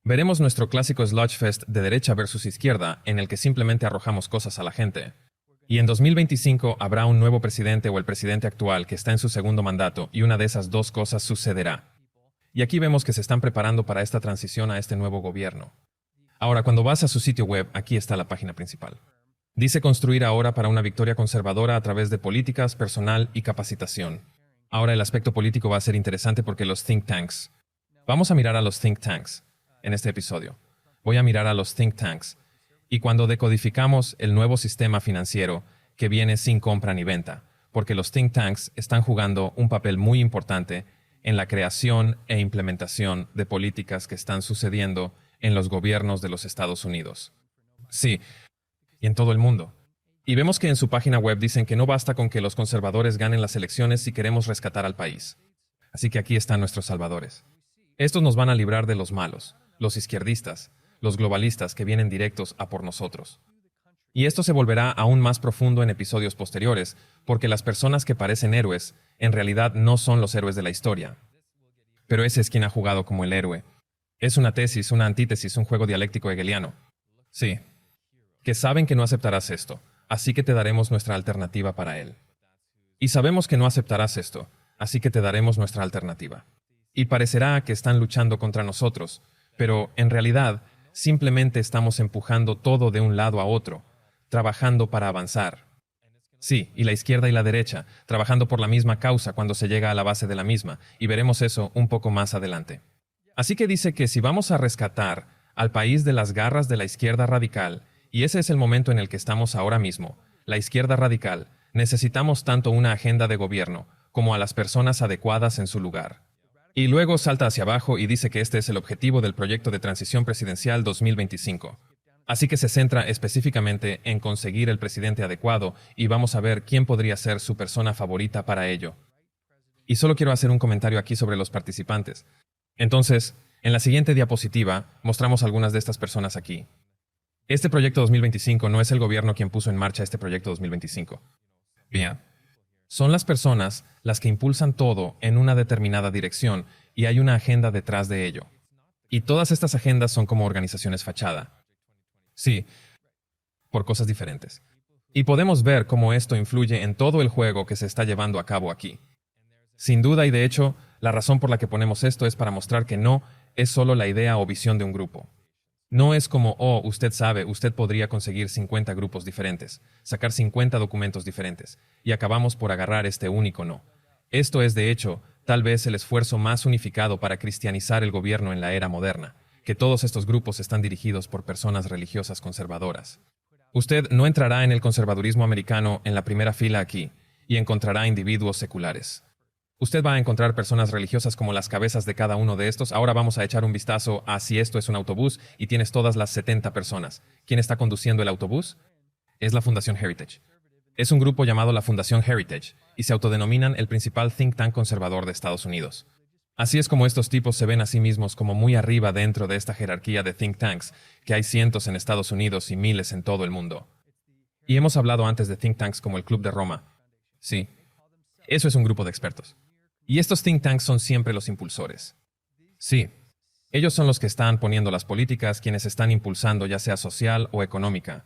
Veremos nuestro clásico sludgefest de derecha versus izquierda, en el que simplemente arrojamos cosas a la gente. Y en 2025 habrá un nuevo presidente o el presidente actual que está en su segundo mandato, y una de esas dos cosas sucederá. Y aquí vemos que se están preparando para esta transición a este nuevo gobierno. Ahora, cuando vas a su sitio web, aquí está la página principal. Dice construir ahora para una victoria conservadora a través de políticas, personal y capacitación. Ahora el aspecto político va a ser interesante porque los think tanks. Vamos a mirar a los think tanks en este episodio. Voy a mirar a los think tanks. Y cuando decodificamos el nuevo sistema financiero que viene sin compra ni venta, porque los think tanks están jugando un papel muy importante en la creación e implementación de políticas que están sucediendo en los gobiernos de los Estados Unidos. Sí, y en todo el mundo. Y vemos que en su página web dicen que no basta con que los conservadores ganen las elecciones si queremos rescatar al país. Así que aquí están nuestros salvadores. Estos nos van a librar de los malos, los izquierdistas, los globalistas que vienen directos a por nosotros. Y esto se volverá aún más profundo en episodios posteriores, porque las personas que parecen héroes, en realidad no son los héroes de la historia. Pero ese es quien ha jugado como el héroe. Es una tesis, una antítesis, un juego dialéctico hegeliano. Sí. Que saben que no aceptarás esto, así que te daremos nuestra alternativa para él. Y sabemos que no aceptarás esto, así que te daremos nuestra alternativa. Y parecerá que están luchando contra nosotros, pero en realidad simplemente estamos empujando todo de un lado a otro, trabajando para avanzar. Sí, y la izquierda y la derecha, trabajando por la misma causa cuando se llega a la base de la misma, y veremos eso un poco más adelante. Así que dice que si vamos a rescatar al país de las garras de la izquierda radical, y ese es el momento en el que estamos ahora mismo, la izquierda radical, necesitamos tanto una agenda de gobierno como a las personas adecuadas en su lugar. Y luego salta hacia abajo y dice que este es el objetivo del proyecto de transición presidencial 2025. Así que se centra específicamente en conseguir el presidente adecuado y vamos a ver quién podría ser su persona favorita para ello. Y solo quiero hacer un comentario aquí sobre los participantes. Entonces, en la siguiente diapositiva mostramos algunas de estas personas aquí. Este proyecto 2025 no es el gobierno quien puso en marcha este proyecto 2025. Bien. Son las personas las que impulsan todo en una determinada dirección y hay una agenda detrás de ello. Y todas estas agendas son como organizaciones fachada. Sí, por cosas diferentes. Y podemos ver cómo esto influye en todo el juego que se está llevando a cabo aquí. Sin duda y de hecho, la razón por la que ponemos esto es para mostrar que no es solo la idea o visión de un grupo. No es como, oh, usted sabe, usted podría conseguir 50 grupos diferentes, sacar 50 documentos diferentes, y acabamos por agarrar este único no. Esto es, de hecho, tal vez el esfuerzo más unificado para cristianizar el gobierno en la era moderna, que todos estos grupos están dirigidos por personas religiosas conservadoras. Usted no entrará en el conservadurismo americano en la primera fila aquí, y encontrará individuos seculares. Usted va a encontrar personas religiosas como las cabezas de cada uno de estos. Ahora vamos a echar un vistazo a si esto es un autobús y tienes todas las 70 personas. ¿Quién está conduciendo el autobús? Es la Fundación Heritage. Es un grupo llamado la Fundación Heritage y se autodenominan el principal think tank conservador de Estados Unidos. Así es como estos tipos se ven a sí mismos como muy arriba dentro de esta jerarquía de think tanks, que hay cientos en Estados Unidos y miles en todo el mundo. Y hemos hablado antes de think tanks como el Club de Roma. Sí, eso es un grupo de expertos. Y estos think tanks son siempre los impulsores. Sí, ellos son los que están poniendo las políticas, quienes están impulsando ya sea social o económica.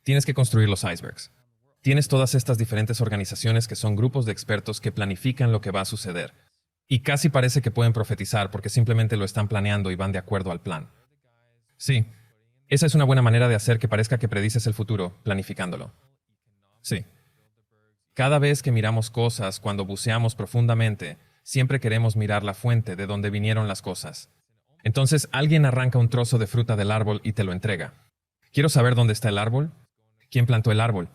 Tienes que construir los icebergs. Tienes todas estas diferentes organizaciones que son grupos de expertos que planifican lo que va a suceder. Y casi parece que pueden profetizar porque simplemente lo están planeando y van de acuerdo al plan. Sí, esa es una buena manera de hacer que parezca que predices el futuro, planificándolo. Sí. Cada vez que miramos cosas, cuando buceamos profundamente, siempre queremos mirar la fuente de donde vinieron las cosas. Entonces alguien arranca un trozo de fruta del árbol y te lo entrega. Quiero saber dónde está el árbol. ¿Quién plantó el árbol?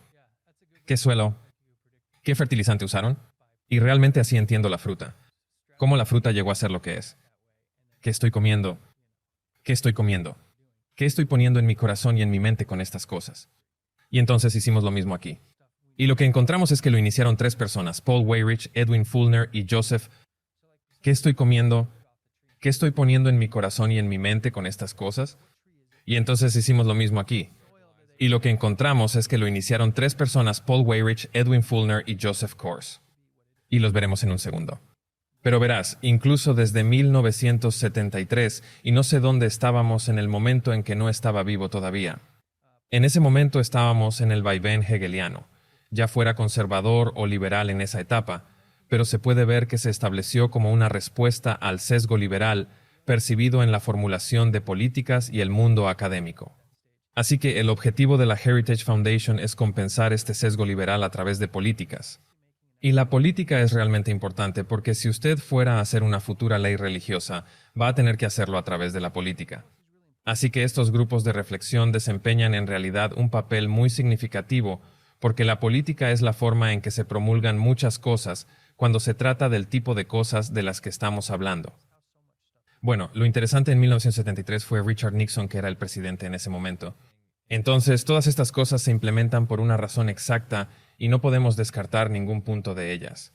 ¿Qué suelo? ¿Qué fertilizante usaron? Y realmente así entiendo la fruta. ¿Cómo la fruta llegó a ser lo que es? ¿Qué estoy comiendo? ¿Qué estoy comiendo? ¿Qué estoy poniendo en mi corazón y en mi mente con estas cosas? Y entonces hicimos lo mismo aquí. Y lo que encontramos es que lo iniciaron 3 personas, Paul Weyrich, Edwin Fulner y Joseph. ¿Qué estoy comiendo? ¿Qué estoy poniendo en mi corazón y en mi mente con estas cosas? Y entonces hicimos lo mismo aquí. Y lo que encontramos es que lo iniciaron 3 personas, Paul Weyrich, Edwin Fulner y Joseph Course. Y los veremos en un segundo. Pero verás, incluso desde 1973, y no sé dónde estábamos en el momento en que no estaba vivo todavía. En ese momento estábamos en el vaivén hegeliano, ya fuera conservador o liberal en esa etapa, pero se puede ver que se estableció como una respuesta al sesgo liberal percibido en la formulación de políticas y el mundo académico. Así que el objetivo de la Heritage Foundation es compensar este sesgo liberal a través de políticas. Y la política es realmente importante porque si usted fuera a hacer una futura ley religiosa, va a tener que hacerlo a través de la política. Así que estos grupos de reflexión desempeñan en realidad un papel muy significativo porque la política es la forma en que se promulgan muchas cosas cuando se trata del tipo de cosas de las que estamos hablando. Bueno, lo interesante en 1973 fue Richard Nixon, que era el presidente en ese momento. Entonces, todas estas cosas se implementan por una razón exacta y no podemos descartar ningún punto de ellas.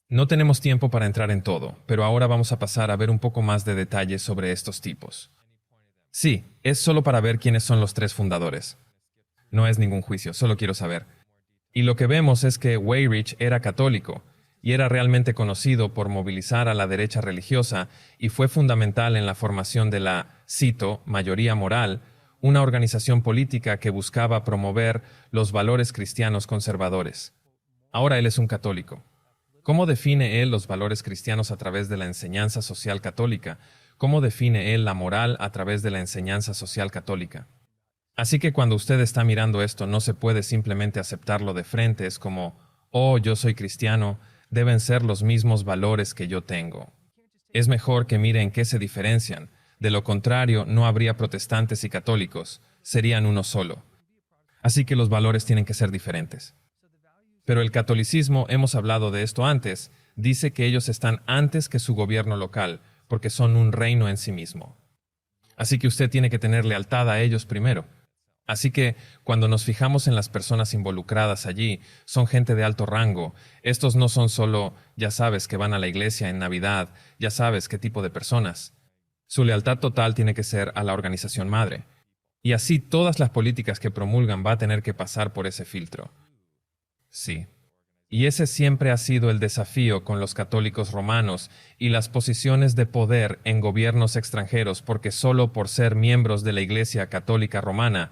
No tenemos tiempo para entrar en todo, pero ahora vamos a pasar a ver un poco más de detalles sobre estos tipos. Sí, es solo para ver quiénes son los 3 fundadores. No es ningún juicio, solo quiero saber. Y lo que vemos es que Weyrich era católico y era realmente conocido por movilizar a la derecha religiosa y fue fundamental en la formación de la, cito, mayoría moral, una organización política que buscaba promover los valores cristianos conservadores. Ahora él es un católico. ¿Cómo define él los valores cristianos a través de la enseñanza social católica? ¿Cómo define él la moral a través de la enseñanza social católica? Así que cuando usted está mirando esto, no se puede simplemente aceptarlo de frente. Es como, oh, yo soy cristiano, deben ser los mismos valores que yo tengo. Es mejor que mire en qué se diferencian. De lo contrario, no habría protestantes y católicos, serían uno solo. Así que los valores tienen que ser diferentes. Pero el catolicismo, hemos hablado de esto antes, dice que ellos están antes que su gobierno local, porque son un reino en sí mismo. Así que usted tiene que tener lealtad a ellos primero. Así que, cuando nos fijamos en las personas involucradas allí, son gente de alto rango. Estos no son solo, ya sabes, que van a la iglesia en Navidad, ya sabes qué tipo de personas. Su lealtad total tiene que ser a la organización madre. Y así todas las políticas que promulgan va a tener que pasar por ese filtro. Sí. Y ese siempre ha sido el desafío con los católicos romanos y las posiciones de poder en gobiernos extranjeros, porque solo por ser miembros de la Iglesia Católica Romana,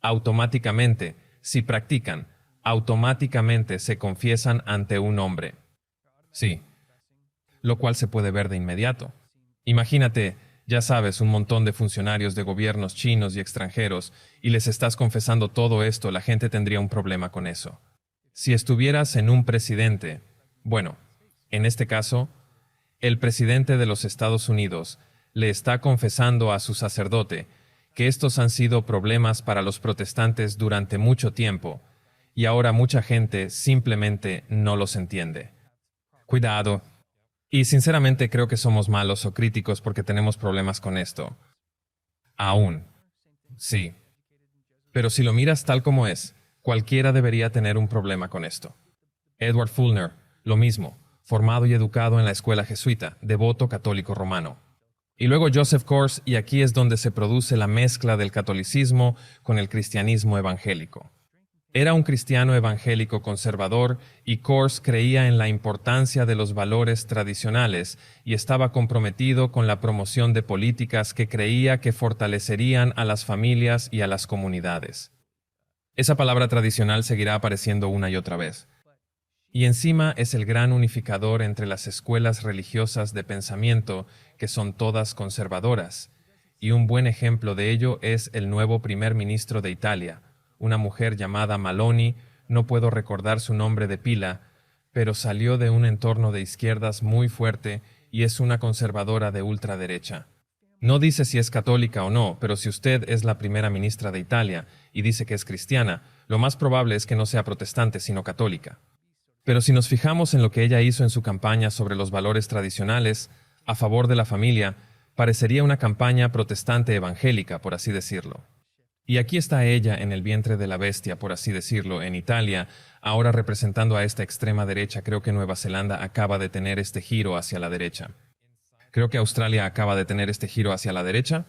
automáticamente, si practican, automáticamente se confiesan ante un hombre. Sí. Lo cual se puede ver de inmediato. Imagínate, ya sabes, un montón de funcionarios de gobiernos chinos y extranjeros, y les estás confesando todo esto, la gente tendría un problema con eso. Si estuvieras en un presidente, bueno, en este caso, el presidente de los Estados Unidos le está confesando a su sacerdote que estos han sido problemas para los protestantes durante mucho tiempo, y ahora mucha gente simplemente no los entiende. Cuidado. Y sinceramente creo que somos malos o críticos porque tenemos problemas con esto. Aún. Sí. Pero si lo miras tal como es, cualquiera debería tener un problema con esto. Edward Fulner, lo mismo, formado y educado en la escuela jesuita, devoto católico romano. Y luego Joseph Coors, y aquí es donde se produce la mezcla del catolicismo con el cristianismo evangélico. Era un cristiano evangélico conservador y Coors creía en la importancia de los valores tradicionales y estaba comprometido con la promoción de políticas que creía que fortalecerían a las familias y a las comunidades. Esa palabra tradicional seguirá apareciendo una y otra vez. Y encima es el gran unificador entre las escuelas religiosas de pensamiento, que son todas conservadoras. Y un buen ejemplo de ello es el nuevo primer ministro de Italia, una mujer llamada Maloney, no puedo recordar su nombre de pila, pero salió de un entorno de izquierdas muy fuerte y es una conservadora de ultraderecha. No dice si es católica o no, pero si usted es la primera ministra de Italia y dice que es cristiana, lo más probable es que no sea protestante sino católica. Pero si nos fijamos en lo que ella hizo en su campaña sobre los valores tradicionales, a favor de la familia, parecería una campaña protestante evangélica, por así decirlo. Y aquí está ella en el vientre de la bestia, por así decirlo, en Italia, ahora representando a esta extrema derecha. Creo que Nueva Zelanda acaba de tener este giro hacia la derecha. Creo que Australia acaba de tener este giro hacia la derecha,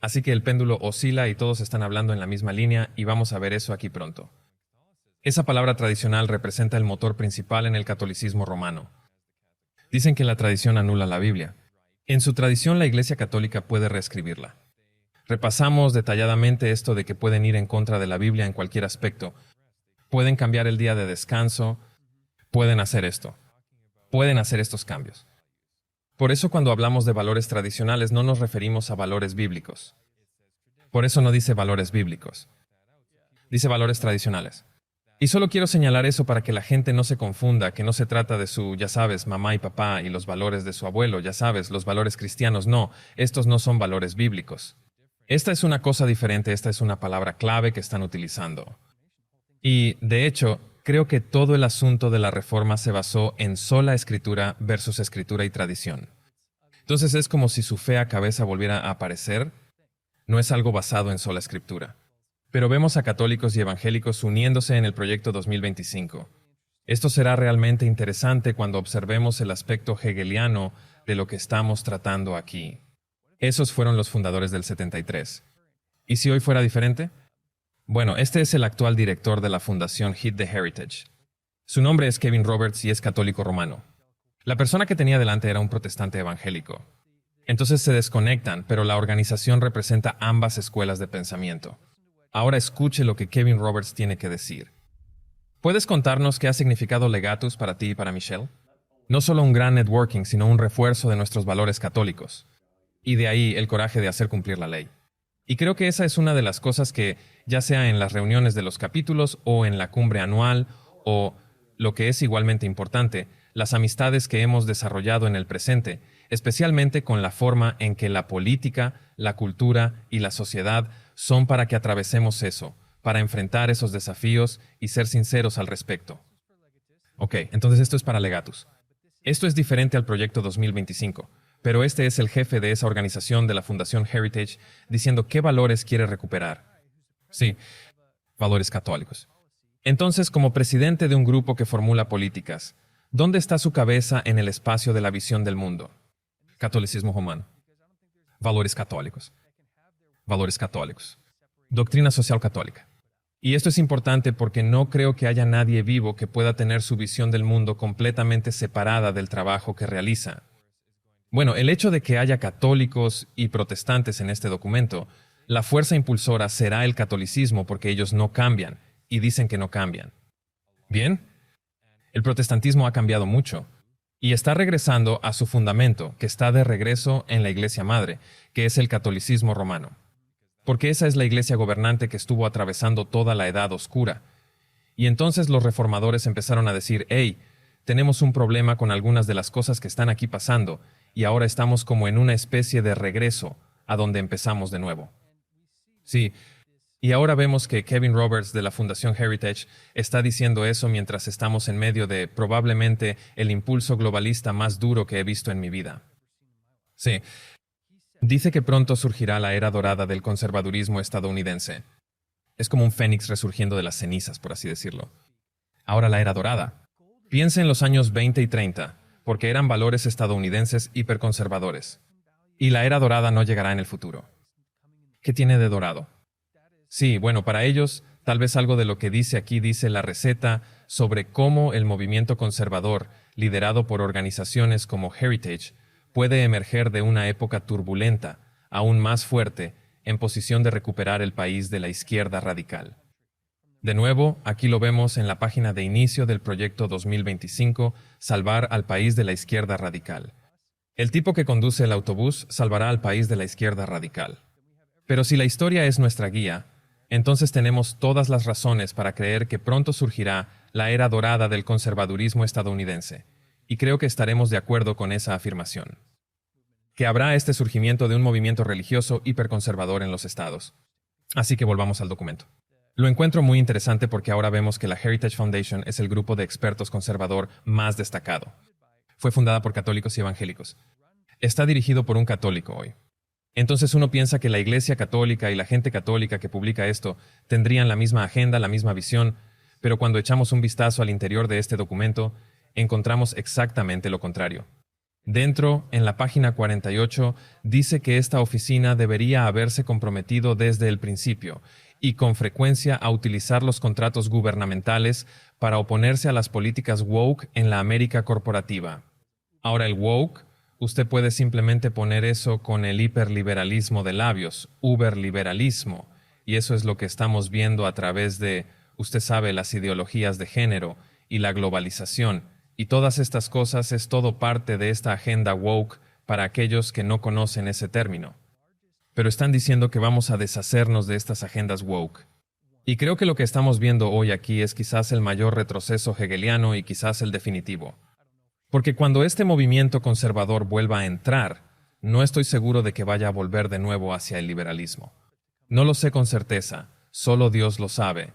así que el péndulo oscila y todos están hablando en la misma línea y vamos a ver eso aquí pronto. Esa palabra tradicional representa el motor principal en el catolicismo romano. Dicen que la tradición anula la Biblia. En su tradición la Iglesia Católica puede reescribirla. Repasamos detalladamente esto de que pueden ir en contra de la Biblia en cualquier aspecto. Pueden cambiar el día de descanso, pueden hacer esto. Pueden hacer estos cambios. Por eso cuando hablamos de valores tradicionales no nos referimos a valores bíblicos. Por eso no dice valores bíblicos. Dice valores tradicionales. Y solo quiero señalar eso para que la gente no se confunda, que no se trata de su, ya sabes, mamá y papá y los valores de su abuelo, ya sabes, los valores cristianos. No, estos no son valores bíblicos. Esta es una cosa diferente, esta es una palabra clave que están utilizando. Y, de hecho, creo que todo el asunto de la reforma se basó en sola escritura versus escritura y tradición. Entonces es como si su fea cabeza volviera a aparecer. No es algo basado en sola escritura. Pero vemos a católicos y evangélicos uniéndose en el proyecto 2025. Esto será realmente interesante cuando observemos el aspecto hegeliano de lo que estamos tratando aquí. Esos fueron los fundadores del 73. ¿Y si hoy fuera diferente? Bueno, este es el actual director de la fundación Hit the Heritage. Su nombre es Kevin Roberts y es católico romano. La persona que tenía delante era un protestante evangélico. Entonces se desconectan, pero la organización representa ambas escuelas de pensamiento. Ahora escuche lo que Kevin Roberts tiene que decir. ¿Puedes contarnos qué ha significado Legatus para ti y para Michelle? No solo un gran networking, sino un refuerzo de nuestros valores católicos. Y de ahí el coraje de hacer cumplir la ley. Y creo que esa es una de las cosas que, ya sea en las reuniones de los capítulos o en la cumbre anual, o, lo que es igualmente importante, las amistades que hemos desarrollado en el presente, especialmente con la forma en que la política, la cultura y la sociedad son para que atravesemos eso, para enfrentar esos desafíos y ser sinceros al respecto. Ok, entonces esto es para Legatus. Esto es diferente al proyecto 2025, pero este es el jefe de esa organización de la Fundación Heritage diciendo qué valores quiere recuperar. Sí, valores católicos. Entonces, como presidente de un grupo que formula políticas, ¿dónde está su cabeza en el espacio de la visión del mundo? Catolicismo romano. Valores católicos. Valores católicos. Doctrina social católica. Y esto es importante porque no creo que haya nadie vivo que pueda tener su visión del mundo completamente separada del trabajo que realiza. Bueno, el hecho de que haya católicos y protestantes en este documento, la fuerza impulsora será el catolicismo porque ellos no cambian y dicen que no cambian. Bien, el protestantismo ha cambiado mucho y está regresando a su fundamento, que está de regreso en la Iglesia Madre, que es el catolicismo romano. Porque esa es la iglesia gobernante que estuvo atravesando toda la Edad Oscura. Y entonces los reformadores empezaron a decir, hey, tenemos un problema con algunas de las cosas que están aquí pasando, y ahora estamos como en una especie de regreso a donde empezamos de nuevo. Sí, y ahora vemos que Kevin Roberts de la Fundación Heritage está diciendo eso mientras estamos en medio de probablemente el impulso globalista más duro que he visto en mi vida. Sí. Dice que pronto surgirá la era dorada del conservadurismo estadounidense. Es como un fénix resurgiendo de las cenizas, por así decirlo. Ahora la era dorada. Piensa en los años 20 y 30, porque eran valores estadounidenses hiperconservadores. Y la era dorada no llegará en el futuro. ¿Qué tiene de dorado? Sí, bueno, para ellos, tal vez algo de lo que dice aquí dice la receta sobre cómo el movimiento conservador, liderado por organizaciones como Heritage, puede emerger de una época turbulenta, aún más fuerte, en posición de recuperar el país de la izquierda radical. De nuevo, aquí lo vemos en la página de inicio del proyecto 2025, Salvar al país de la izquierda radical. El tipo que conduce el autobús salvará al país de la izquierda radical. Pero si la historia es nuestra guía, entonces tenemos todas las razones para creer que pronto surgirá la era dorada del conservadurismo estadounidense. Y creo que estaremos de acuerdo con esa afirmación. Que habrá este surgimiento de un movimiento religioso hiperconservador en los estados. Así que volvamos al documento. Lo encuentro muy interesante porque ahora vemos que la Heritage Foundation es el grupo de expertos conservador más destacado. Fue fundada por católicos y evangélicos. Está dirigido por un católico hoy. Entonces uno piensa que la Iglesia Católica y la gente católica que publica esto tendrían la misma agenda, la misma visión, pero cuando echamos un vistazo al interior de este documento, encontramos exactamente lo contrario. Dentro, en la página 48, dice que esta oficina debería haberse comprometido desde el principio y con frecuencia a utilizar los contratos gubernamentales para oponerse a las políticas woke en la América corporativa. Ahora el woke, usted puede simplemente poner eso con el hiperliberalismo de labios, uberliberalismo, y eso es lo que estamos viendo a través de, usted sabe, las ideologías de género y la globalización. Y todas estas cosas es todo parte de esta agenda woke para aquellos que no conocen ese término. Pero están diciendo que vamos a deshacernos de estas agendas woke. Y creo que lo que estamos viendo hoy aquí es quizás el mayor retroceso hegeliano y quizás el definitivo. Porque cuando este movimiento conservador vuelva a entrar, no estoy seguro de que vaya a volver de nuevo hacia el liberalismo. No lo sé con certeza, solo Dios lo sabe.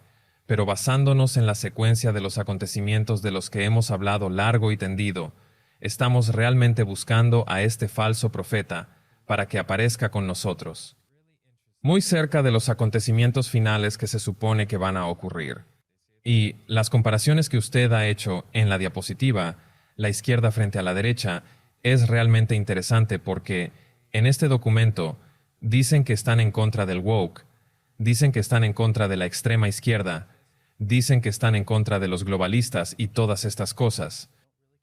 Pero basándonos en la secuencia de los acontecimientos de los que hemos hablado largo y tendido, estamos realmente buscando a este falso profeta para que aparezca con nosotros, muy cerca de los acontecimientos finales que se supone que van a ocurrir. Y las comparaciones que usted ha hecho en la diapositiva, la izquierda frente a la derecha, es realmente interesante porque en este documento dicen que están en contra del woke, dicen que están en contra de la extrema izquierda, dicen que están en contra de los globalistas y todas estas cosas.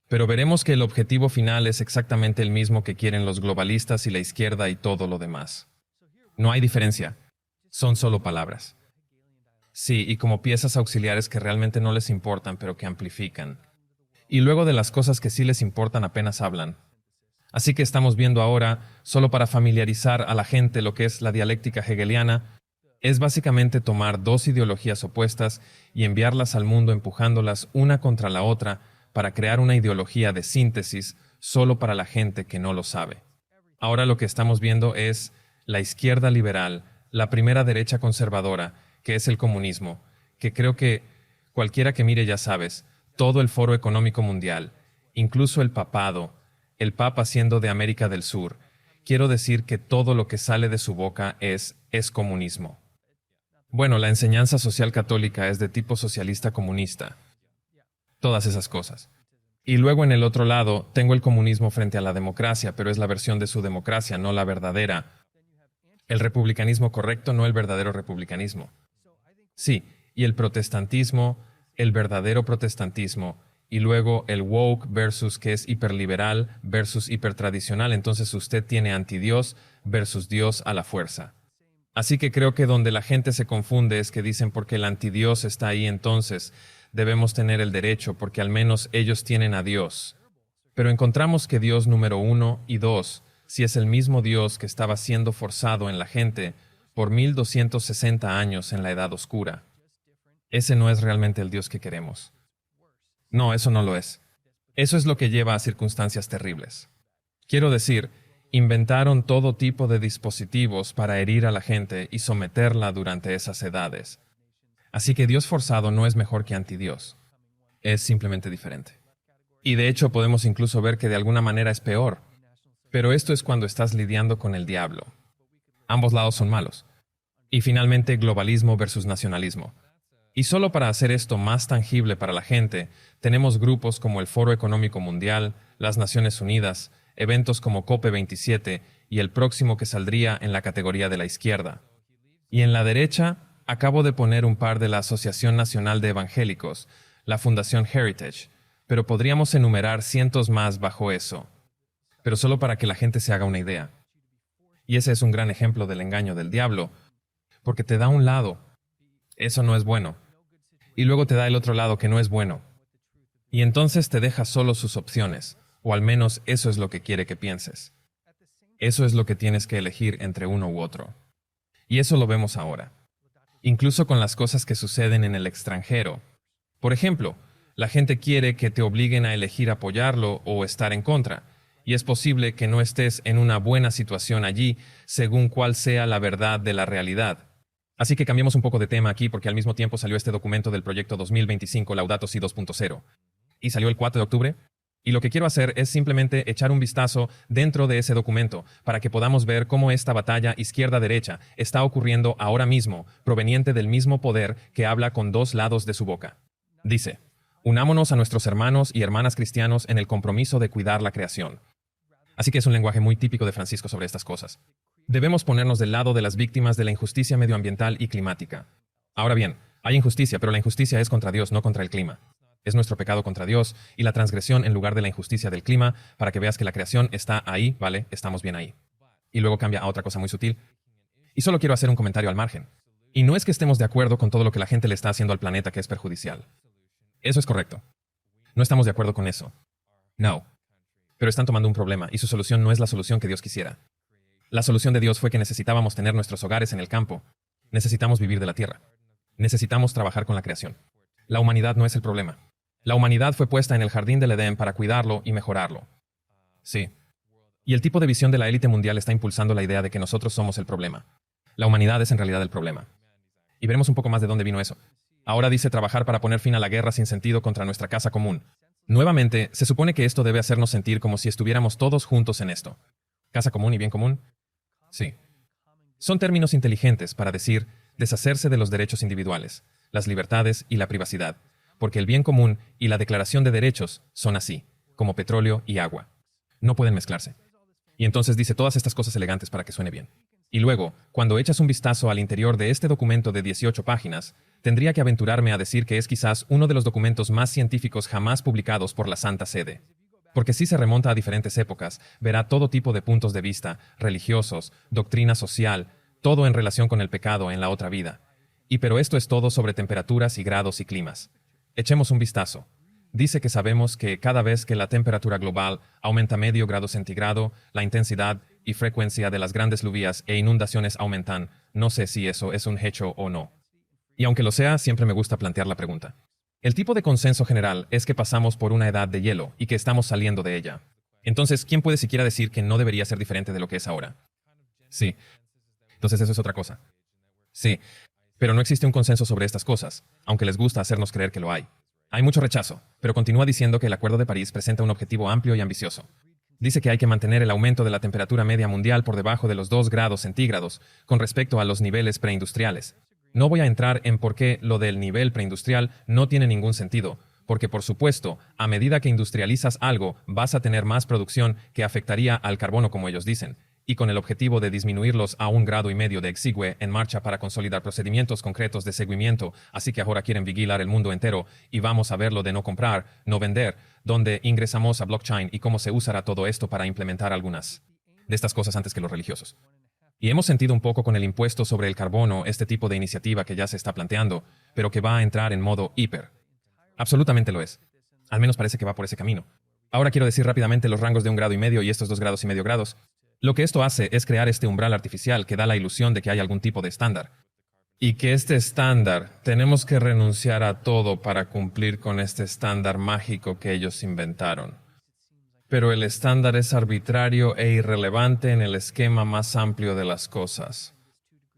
Pero veremos que el objetivo final es exactamente el mismo que quieren los globalistas y la izquierda y todo lo demás. No hay diferencia. Son solo palabras. Sí, y como piezas auxiliares que realmente no les importan, pero que amplifican. y luego de las cosas que sí les importan apenas hablan. Así que estamos viendo ahora, solo para familiarizar a la gente lo que es la dialéctica hegeliana, es básicamente tomar dos ideologías opuestas y enviarlas al mundo empujándolas una contra la otra para crear una ideología de síntesis solo para la gente que no lo sabe. Ahora lo que estamos viendo es la izquierda liberal, la primera derecha conservadora, que es el comunismo, que creo que cualquiera que mire ya sabes, todo el Foro Económico Mundial, incluso el papado, el Papa siendo de América del Sur, quiero decir que todo lo que sale de su boca es comunismo. Bueno, la enseñanza social católica es de tipo socialista comunista. Todas esas cosas. Y luego en el otro lado tengo el comunismo frente a la democracia, pero es la versión de su democracia, no la verdadera. El republicanismo correcto, no el verdadero republicanismo. Sí, y el protestantismo, el verdadero protestantismo, y luego el woke versus que es hiperliberal versus hipertradicional. Entonces usted tiene antidios versus Dios a la fuerza. Así que creo que donde la gente se confunde es que dicen porque el antidios está ahí, entonces debemos tener el derecho porque al menos ellos tienen a Dios. Pero encontramos que Dios número 1 y 2, si es el mismo Dios que estaba siendo forzado en la gente por 1260 años en la Edad Oscura. Ese no es realmente el Dios que queremos. No, eso no lo es. Eso es lo que lleva a circunstancias terribles. Quiero decir, inventaron todo tipo de dispositivos para herir a la gente y someterla durante esas edades. Así que Dios forzado no es mejor que antidios. Es simplemente diferente. Y de hecho podemos incluso ver que de alguna manera es peor. Pero esto es cuando estás lidiando con el diablo. Ambos lados son malos. Y finalmente globalismo versus nacionalismo. Y solo para hacer esto más tangible para la gente, tenemos grupos como el Foro Económico Mundial, las Naciones Unidas, eventos como COP27 y el próximo que saldría en la categoría de la izquierda. Y en la derecha, acabo de poner un par de la Asociación Nacional de Evangélicos, la Fundación Heritage, pero podríamos enumerar cientos más bajo eso. Pero solo para que la gente se haga una idea. Y ese es un gran ejemplo del engaño del diablo, porque te da un lado, eso no es bueno, y luego te da el otro lado que no es bueno. Y entonces te deja solo sus opciones, o al menos eso es lo que quiere que pienses. Eso es lo que tienes que elegir entre uno u otro. Y eso lo vemos ahora. Incluso con las cosas que suceden en el extranjero. Por ejemplo, la gente quiere que te obliguen a elegir apoyarlo o estar en contra, y es posible que no estés en una buena situación allí, según cuál sea la verdad de la realidad. Así que cambiemos un poco de tema aquí porque al mismo tiempo salió este documento del proyecto 2025 Laudato Si 2.0. Y salió el 4 de octubre. Y lo que quiero hacer es simplemente echar un vistazo dentro de ese documento para que podamos ver cómo esta batalla izquierda-derecha está ocurriendo ahora mismo, proveniente del mismo poder que habla con dos lados de su boca. Dice, unámonos a nuestros hermanos y hermanas cristianos en el compromiso de cuidar la creación. Así que es un lenguaje muy típico de Francisco sobre estas cosas. Debemos ponernos del lado de las víctimas de la injusticia medioambiental y climática. Ahora bien, hay injusticia, pero la injusticia es contra Dios, no contra el clima. Es nuestro pecado contra Dios y la transgresión en lugar de la injusticia del clima, para que veas que la creación está ahí, ¿vale? Estamos bien ahí. Y luego cambia a otra cosa muy sutil. Y solo quiero hacer un comentario al margen. Y no es que estemos de acuerdo con todo lo que la gente le está haciendo al planeta que es perjudicial. Eso es correcto. No estamos de acuerdo con eso. No. Pero están tomando un problema y su solución no es la solución que Dios quisiera. La solución de Dios fue que necesitábamos tener nuestros hogares en el campo. Necesitamos vivir de la tierra. Necesitamos trabajar con la creación. La humanidad no es el problema. La humanidad fue puesta en el jardín del Edén para cuidarlo y mejorarlo. Sí. Y el tipo de visión de la élite mundial está impulsando la idea de que nosotros somos el problema. La humanidad es en realidad el problema. Y veremos un poco más de dónde vino eso. Ahora dice trabajar para poner fin a la guerra sin sentido contra nuestra casa común. Nuevamente, se supone que esto debe hacernos sentir como si estuviéramos todos juntos en esto. ¿Casa común y bien común? Sí. Son términos inteligentes para decir deshacerse de los derechos individuales, las libertades y la privacidad, porque el bien común y la declaración de derechos son así, como petróleo y agua. No pueden mezclarse. Y entonces dice todas estas cosas elegantes para que suene bien. Y luego, cuando echas un vistazo al interior de este documento de 18 páginas, tendría que aventurarme a decir que es quizás uno de los documentos más científicos jamás publicados por la Santa Sede. Porque si se remonta a diferentes épocas, verá todo tipo de puntos de vista, religiosos, doctrina social, todo en relación con el pecado en la otra vida. Pero esto es todo sobre temperaturas y grados y climas. Echemos un vistazo. dice que sabemos que cada vez que la temperatura global aumenta medio grado centígrado, la intensidad y frecuencia de las grandes lluvias e inundaciones aumentan. No sé si eso es un hecho o no. Y aunque lo sea, siempre me gusta plantear la pregunta. El tipo de consenso general es que pasamos por una edad de hielo y que estamos saliendo de ella. Entonces, ¿quién puede siquiera decir que no debería ser diferente de lo que es ahora? Sí. Entonces eso es otra cosa. Sí. Pero no existe un consenso sobre estas cosas, aunque les gusta hacernos creer que lo hay. Hay mucho rechazo, pero continúa diciendo que el Acuerdo de París presenta un objetivo amplio y ambicioso. Dice que hay que mantener el aumento de la temperatura media mundial por debajo de los 2 grados centígrados con respecto a los niveles preindustriales. No voy a entrar en por qué lo del nivel preindustrial no tiene ningún sentido, porque por supuesto, a medida que industrializas algo, vas a tener más producción que afectaría al carbono como ellos dicen, y con el objetivo de disminuirlos a 1,5 grados de exigüe en marcha para consolidar procedimientos concretos de seguimiento, así que ahora quieren vigilar el mundo entero y vamos a ver lo de no comprar, no vender, donde ingresamos a blockchain y cómo se usará todo esto para implementar algunas de estas cosas antes que los religiosos. Y hemos sentido un poco con el impuesto sobre el carbono este tipo de iniciativa que ya se está planteando, pero que va a entrar en modo hiper. Absolutamente lo es. Al menos parece que va por ese camino. Ahora quiero decir rápidamente los rangos de 1,5 grados y estos 2,5 grados. Lo que esto hace es crear este umbral artificial que da la ilusión de que hay algún tipo de estándar. Y que este estándar, tenemos que renunciar a todo para cumplir con este estándar mágico que ellos inventaron. Pero el estándar es arbitrario e irrelevante en el esquema más amplio de las cosas.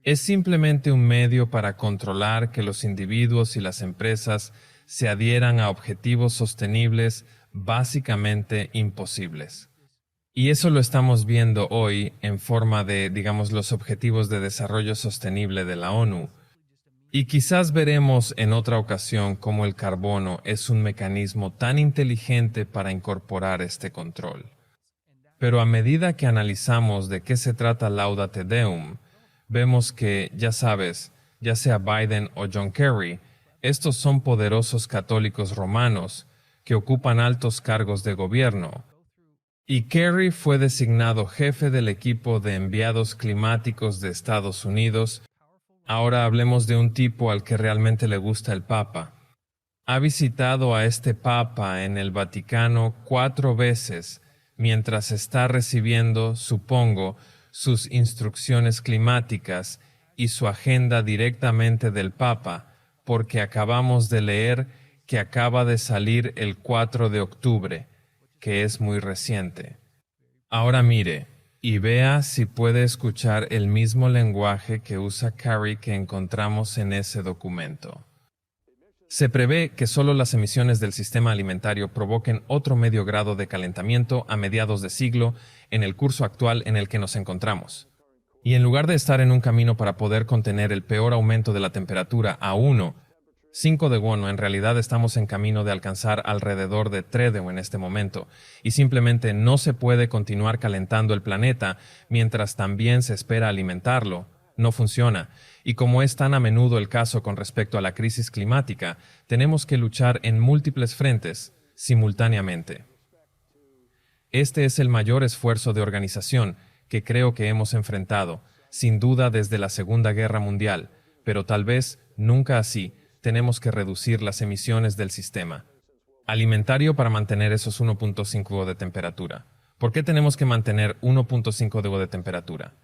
Es simplemente un medio para controlar que los individuos y las empresas se adhieran a objetivos sostenibles básicamente imposibles. Y eso lo estamos viendo hoy en forma de, digamos, los Objetivos de Desarrollo Sostenible de la ONU. Y quizás veremos en otra ocasión cómo el carbono es un mecanismo tan inteligente para incorporar este control. Pero a medida que analizamos de qué se trata Laudate Deum, vemos que, ya sabes, ya sea Biden o John Kerry, estos son poderosos católicos romanos que ocupan altos cargos de gobierno. Y Kerry fue designado jefe del equipo de enviados climáticos de Estados Unidos. Ahora hablemos de un tipo al que realmente le gusta el Papa. Ha visitado a este Papa en el Vaticano 4 veces mientras está recibiendo, supongo, sus instrucciones climáticas y su agenda directamente del Papa, porque acabamos de leer que acaba de salir el 4 de octubre, que es muy reciente. Ahora mire y vea si puede escuchar el mismo lenguaje que usa Kerry que encontramos en ese documento. Se prevé que solo las emisiones del sistema alimentario provoquen otro medio grado de calentamiento a mediados de siglo en el curso actual en el que nos encontramos. Y en lugar de estar en un camino para poder contener el peor aumento de la temperatura a 1,5 de en realidad estamos en camino de alcanzar alrededor de 3 en este momento, y simplemente no se puede continuar calentando el planeta mientras también se espera alimentarlo. No funciona, y como es tan a menudo el caso con respecto a la crisis climática, tenemos que luchar en múltiples frentes, simultáneamente. Este es el mayor esfuerzo de organización que creo que hemos enfrentado, sin duda desde la Segunda Guerra Mundial, pero tal vez nunca así. Tenemos que reducir las emisiones del sistema alimentario para mantener esos 1,5 de temperatura. ¿Por qué tenemos que mantener 1,5 de temperatura?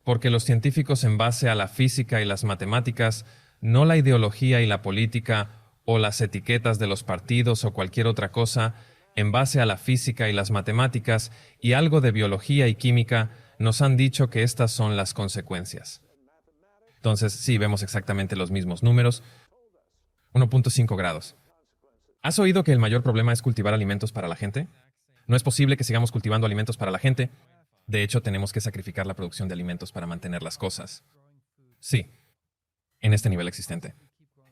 Porque los científicos en base a la física y las matemáticas, no la ideología y la política o las etiquetas de los partidos o cualquier otra cosa, en base a la física y las matemáticas y algo de biología y química, nos han dicho que estas son las consecuencias. Entonces, sí, vemos exactamente los mismos números. 1,5 grados. ¿Has oído que el mayor problema es cultivar alimentos para la gente? No es posible que sigamos cultivando alimentos para la gente. De hecho, tenemos que sacrificar la producción de alimentos para mantener las cosas. Sí, en este nivel existente.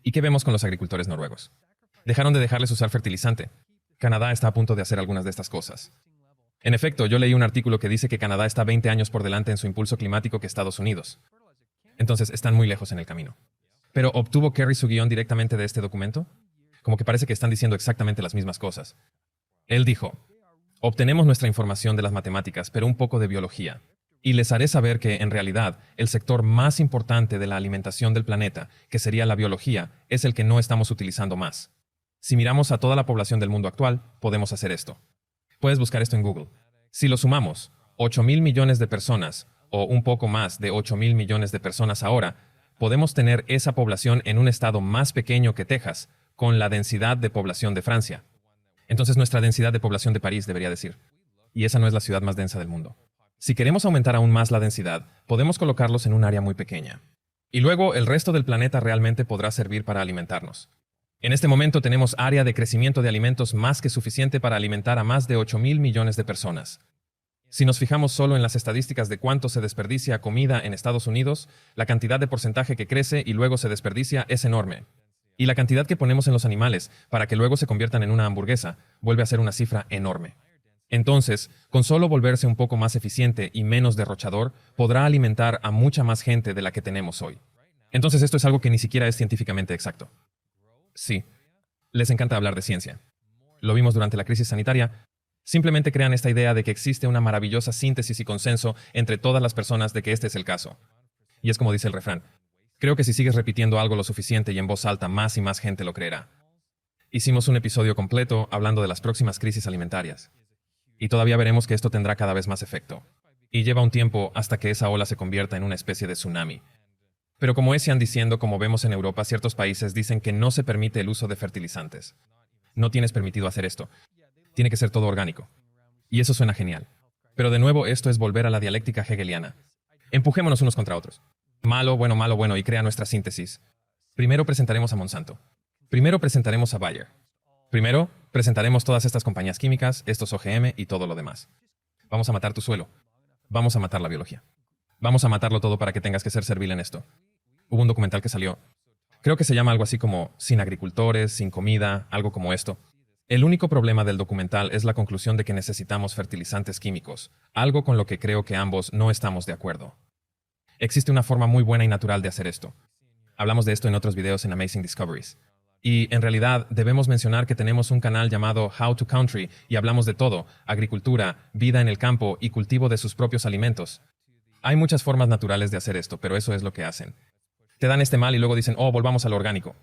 ¿Y qué vemos con los agricultores noruegos? Dejaron de dejarles usar fertilizante. Canadá está a punto de hacer algunas de estas cosas. En efecto, yo leí un artículo que dice que Canadá está 20 años por delante en su impulso climático que Estados Unidos. Entonces, están muy lejos en el camino. ¿Pero obtuvo Kerry su guión directamente de este documento? Como que parece que están diciendo exactamente las mismas cosas. Él dijo, obtenemos nuestra información de las matemáticas, pero un poco de biología. Y les haré saber que, en realidad, el sector más importante de la alimentación del planeta, que sería la biología, es el que no estamos utilizando más. Si miramos a toda la población del mundo actual, podemos hacer esto. Puedes buscar esto en Google. Si lo sumamos, 8.000 millones de personas, o un poco más de 8.000 millones de personas ahora, podemos tener esa población en un estado más pequeño que Texas, con la densidad de población de Francia. Entonces nuestra densidad de población de París debería decir. Y esa no es la ciudad más densa del mundo. Si queremos aumentar aún más la densidad, podemos colocarlos en un área muy pequeña. Y luego el resto del planeta realmente podrá servir para alimentarnos. En este momento tenemos área de crecimiento de alimentos más que suficiente para alimentar a más de 8.000 millones de personas. Si nos fijamos solo en las estadísticas de cuánto se desperdicia comida en Estados Unidos, la cantidad de porcentaje que crece y luego se desperdicia es enorme. Y la cantidad que ponemos en los animales para que luego se conviertan en una hamburguesa vuelve a ser una cifra enorme. Entonces, con solo volverse un poco más eficiente y menos derrochador, podrá alimentar a mucha más gente de la que tenemos hoy. Entonces esto es algo que ni siquiera es científicamente exacto. Sí, les encanta hablar de ciencia. Lo vimos durante la crisis sanitaria. Simplemente crean esta idea de que existe una maravillosa síntesis y consenso entre todas las personas de que este es el caso. Y es como dice el refrán. Creo que si sigues repitiendo algo lo suficiente y en voz alta, más y más gente lo creerá. Hicimos un episodio completo hablando de las próximas crisis alimentarias. Y todavía veremos que esto tendrá cada vez más efecto. Y lleva un tiempo hasta que esa ola se convierta en una especie de tsunami. Pero como decían diciendo, como vemos en Europa, ciertos países dicen que no se permite el uso de fertilizantes. No tienes permitido hacer esto. Tiene que ser todo orgánico. Y eso suena genial. Pero de nuevo, esto es volver a la dialéctica hegeliana. Empujémonos unos contra otros. Malo, bueno, y crea nuestra síntesis. Primero presentaremos a Monsanto. Primero presentaremos a Bayer. Primero presentaremos todas estas compañías químicas, estos OGM y todo lo demás. Vamos a matar tu suelo. Vamos a matar la biología. Vamos a matarlo todo para que tengas que ser servil en esto. Hubo un documental que salió. Creo que se llama algo así como Sin agricultores, sin comida, algo como esto. El único problema del documental es la conclusión de que necesitamos fertilizantes químicos, algo con lo que creo que ambos no estamos de acuerdo. Existe una forma muy buena y natural de hacer esto. Hablamos de esto en otros videos en Amazing Discoveries. Y en realidad debemos mencionar que tenemos un canal llamado How to Country y hablamos de todo, agricultura, vida en el campo y cultivo de sus propios alimentos. Hay muchas formas naturales de hacer esto, pero eso es lo que hacen. Te dan este mal y luego dicen, oh, volvamos a lo orgánico.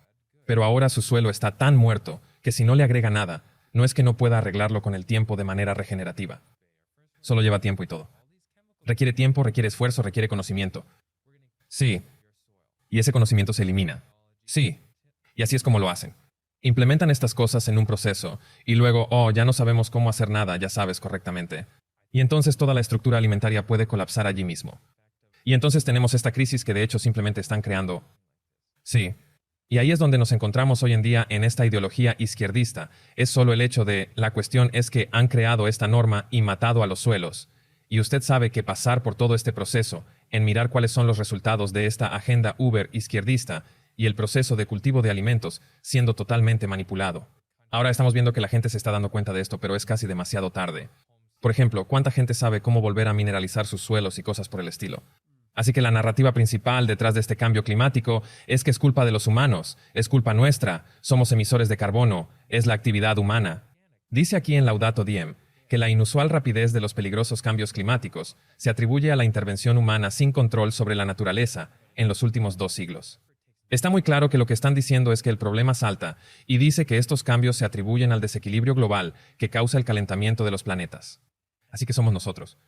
Pero ahora su suelo está tan muerto que si no le agrega nada, no es que no pueda arreglarlo con el tiempo de manera regenerativa. Solo lleva tiempo y todo. Requiere tiempo, requiere esfuerzo, requiere conocimiento. Sí. Y ese conocimiento se elimina. Sí. Y así es como lo hacen. Implementan estas cosas en un proceso y luego, oh, ya no sabemos cómo hacer nada, ya sabes correctamente. Y entonces toda la estructura alimentaria puede colapsar allí mismo. Y entonces tenemos esta crisis que de hecho simplemente están creando. Sí. Y ahí es donde nos encontramos hoy en día en esta ideología izquierdista. Es solo el hecho de, la cuestión es que han creado esta norma y matado a los suelos. Y usted sabe que pasar por todo este proceso, en mirar cuáles son los resultados de esta agenda Uber izquierdista y el proceso de cultivo de alimentos siendo totalmente manipulado. Ahora estamos viendo que la gente se está dando cuenta de esto, pero es casi demasiado tarde. Por ejemplo, ¿cuánta gente sabe cómo volver a mineralizar sus suelos y cosas por el estilo? Así que la narrativa principal detrás de este cambio climático es que es culpa de los humanos, es culpa nuestra, somos emisores de carbono, es la actividad humana. Dice aquí en Laudato Diem que la inusual rapidez de los peligrosos cambios climáticos se atribuye a la intervención humana sin control sobre la naturaleza en los últimos 2 siglos. Está muy claro que lo que están diciendo es que el problema salta y dice que estos cambios se atribuyen al desequilibrio global que causa el calentamiento de los planetas. Así que somos nosotros.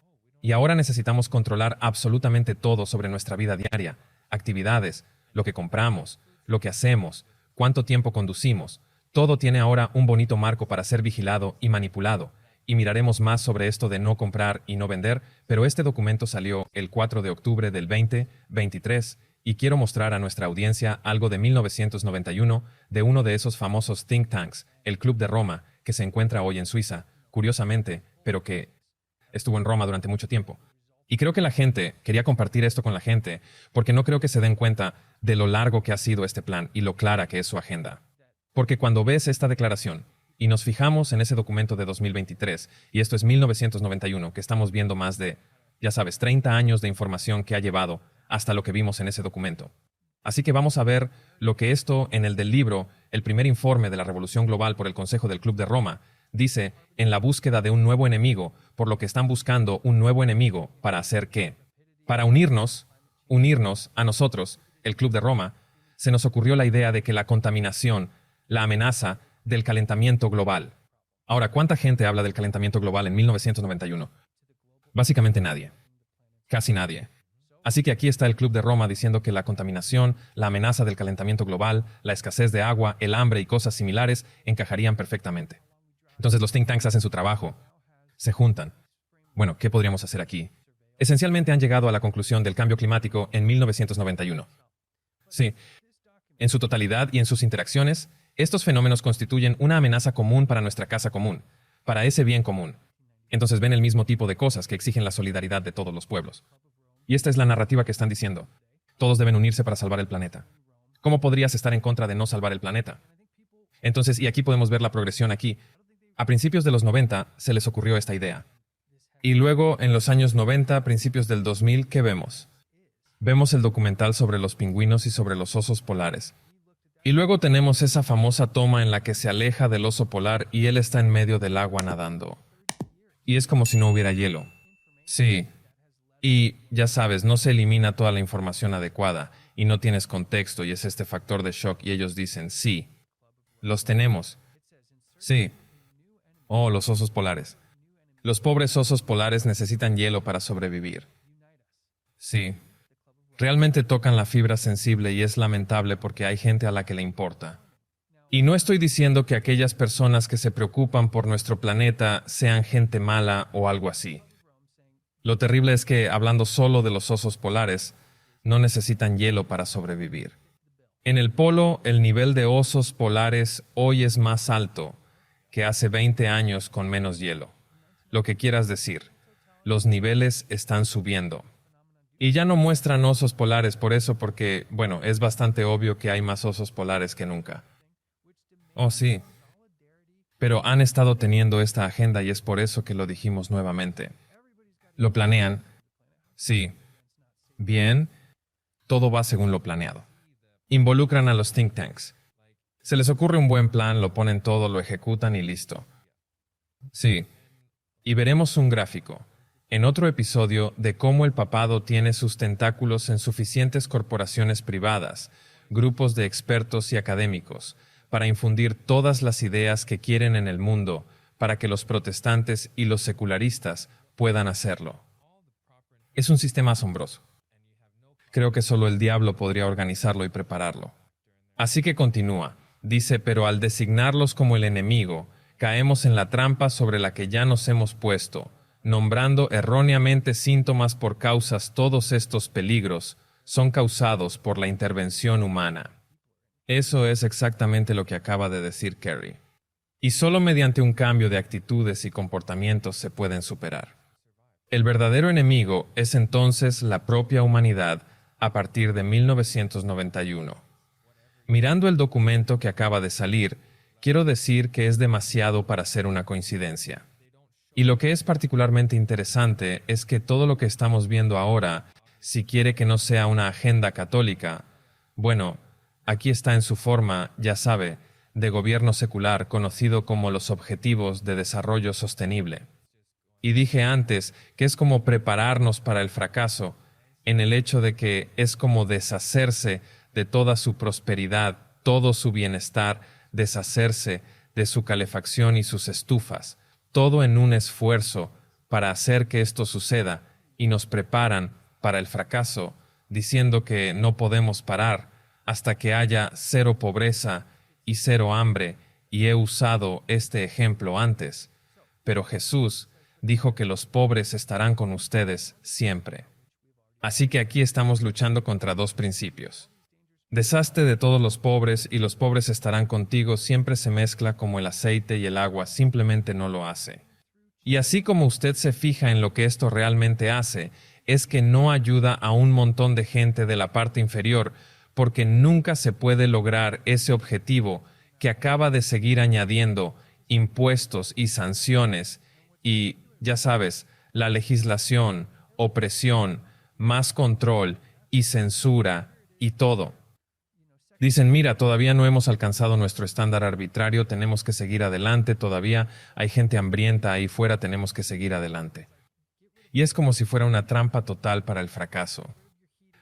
Y ahora necesitamos controlar absolutamente todo sobre nuestra vida diaria, actividades, lo que compramos, lo que hacemos, cuánto tiempo conducimos. Todo tiene ahora un bonito marco para ser vigilado y manipulado. Y miraremos más sobre esto de no comprar y no vender, pero este documento salió el 4 de octubre del 2023 y quiero mostrar a nuestra audiencia algo de 1991 de uno de esos famosos think tanks, el Club de Roma, que se encuentra hoy en Suiza, curiosamente, pero que estuvo en Roma durante mucho tiempo. Y creo que la gente quería compartir esto con la gente, porque no creo que se den cuenta de lo largo que ha sido este plan y lo clara que es su agenda. Porque cuando ves esta declaración, y nos fijamos en ese documento de 2023, y esto es 1991, que estamos viendo más de, ya sabes, 30 años de información que ha llevado hasta lo que vimos en ese documento. Así que vamos a ver lo que esto en el del libro, el primer informe de la Revolución Global por el Consejo del Club de Roma, dice en la búsqueda de un nuevo enemigo, por lo que están buscando un nuevo enemigo para hacer qué. Para unirnos a nosotros, el Club de Roma, se nos ocurrió la idea de que la contaminación, la amenaza del calentamiento global. Ahora, ¿cuánta gente habla del calentamiento global en 1991? Básicamente nadie. Casi nadie. Así que aquí está el Club de Roma diciendo que la contaminación, la amenaza del calentamiento global, la escasez de agua, el hambre y cosas similares encajarían perfectamente. Entonces los think tanks hacen su trabajo. Se juntan. Bueno, ¿qué podríamos hacer aquí? Esencialmente han llegado a la conclusión del cambio climático en 1991. Sí, en su totalidad y en sus interacciones, estos fenómenos constituyen una amenaza común para nuestra casa común, para ese bien común. Entonces ven el mismo tipo de cosas que exigen la solidaridad de todos los pueblos. Y esta es la narrativa que están diciendo. Todos deben unirse para salvar el planeta. ¿Cómo podrías estar en contra de no salvar el planeta? Entonces, y aquí podemos ver la progresión aquí. A principios de los 90 se les ocurrió esta idea. Y luego, en los años 90, principios del 2000, ¿qué vemos? Vemos el documental sobre los pingüinos y sobre los osos polares. Y luego tenemos esa famosa toma en la que se aleja del oso polar y él está en medio del agua nadando. Y es como si no hubiera hielo. Sí. Y, ya sabes, no se elimina toda la información adecuada y no tienes contexto y es este factor de shock y ellos dicen, sí, los tenemos. Sí. Oh, los osos polares. Los pobres osos polares necesitan hielo para sobrevivir. Sí. Realmente tocan la fibra sensible y es lamentable porque hay gente a la que le importa. Y no estoy diciendo que aquellas personas que se preocupan por nuestro planeta sean gente mala o algo así. Lo terrible es que, hablando solo de los osos polares, no necesitan hielo para sobrevivir. En el polo, el nivel de osos polares hoy es más alto que hace 20 años con menos hielo. Lo que quieras decir, los niveles están subiendo. Y ya no muestran osos polares por eso porque, bueno, es bastante obvio que hay más osos polares que nunca. Oh, sí. Pero han estado teniendo esta agenda y es por eso que lo dijimos nuevamente. ¿Lo planean? Sí. Bien. Todo va según lo planeado. Involucran a los think tanks. Se les ocurre un buen plan, lo ponen todo, lo ejecutan y listo. Sí. Y veremos un gráfico, en otro episodio, de cómo el papado tiene sus tentáculos en suficientes corporaciones privadas, grupos de expertos y académicos, para infundir todas las ideas que quieren en el mundo, para que los protestantes y los secularistas puedan hacerlo. Es un sistema asombroso. Creo que solo el diablo podría organizarlo y prepararlo. Así que continúa. Dice, pero al designarlos como el enemigo, caemos en la trampa sobre la que ya nos hemos puesto, nombrando erróneamente síntomas por causas. Todos estos peligros son causados por la intervención humana. Eso es exactamente lo que acaba de decir Kerry. Y solo mediante un cambio de actitudes y comportamientos se pueden superar. El verdadero enemigo es entonces la propia humanidad a partir de 1991. Mirando el documento que acaba de salir, quiero decir que es demasiado para ser una coincidencia. Y lo que es particularmente interesante es que todo lo que estamos viendo ahora, si quiere que no sea una agenda católica, bueno, aquí está en su forma, ya sabe, de gobierno secular conocido como los Objetivos de Desarrollo Sostenible. Y dije antes que es como prepararnos para el fracaso, en el hecho de que es como deshacerse de toda su prosperidad, todo su bienestar, deshacerse de su calefacción y sus estufas, todo en un esfuerzo para hacer que esto suceda, y nos preparan para el fracaso, diciendo que no podemos parar hasta que haya cero pobreza y cero hambre, y he usado este ejemplo antes. Pero Jesús dijo que los pobres estarán con ustedes siempre. Así que aquí estamos luchando contra dos principios. Deshazte de todos los pobres y los pobres estarán contigo siempre se mezcla como el aceite y el agua, simplemente no lo hace. Y así como usted se fija en lo que esto realmente hace, es que no ayuda a un montón de gente de la parte inferior, porque nunca se puede lograr ese objetivo que acaba de seguir añadiendo impuestos y sanciones y, ya sabes, la legislación, opresión, más control y censura y todo. Dicen, mira, todavía no hemos alcanzado nuestro estándar arbitrario, tenemos que seguir adelante, todavía hay gente hambrienta ahí fuera, tenemos que seguir adelante. Y es como si fuera una trampa total para el fracaso.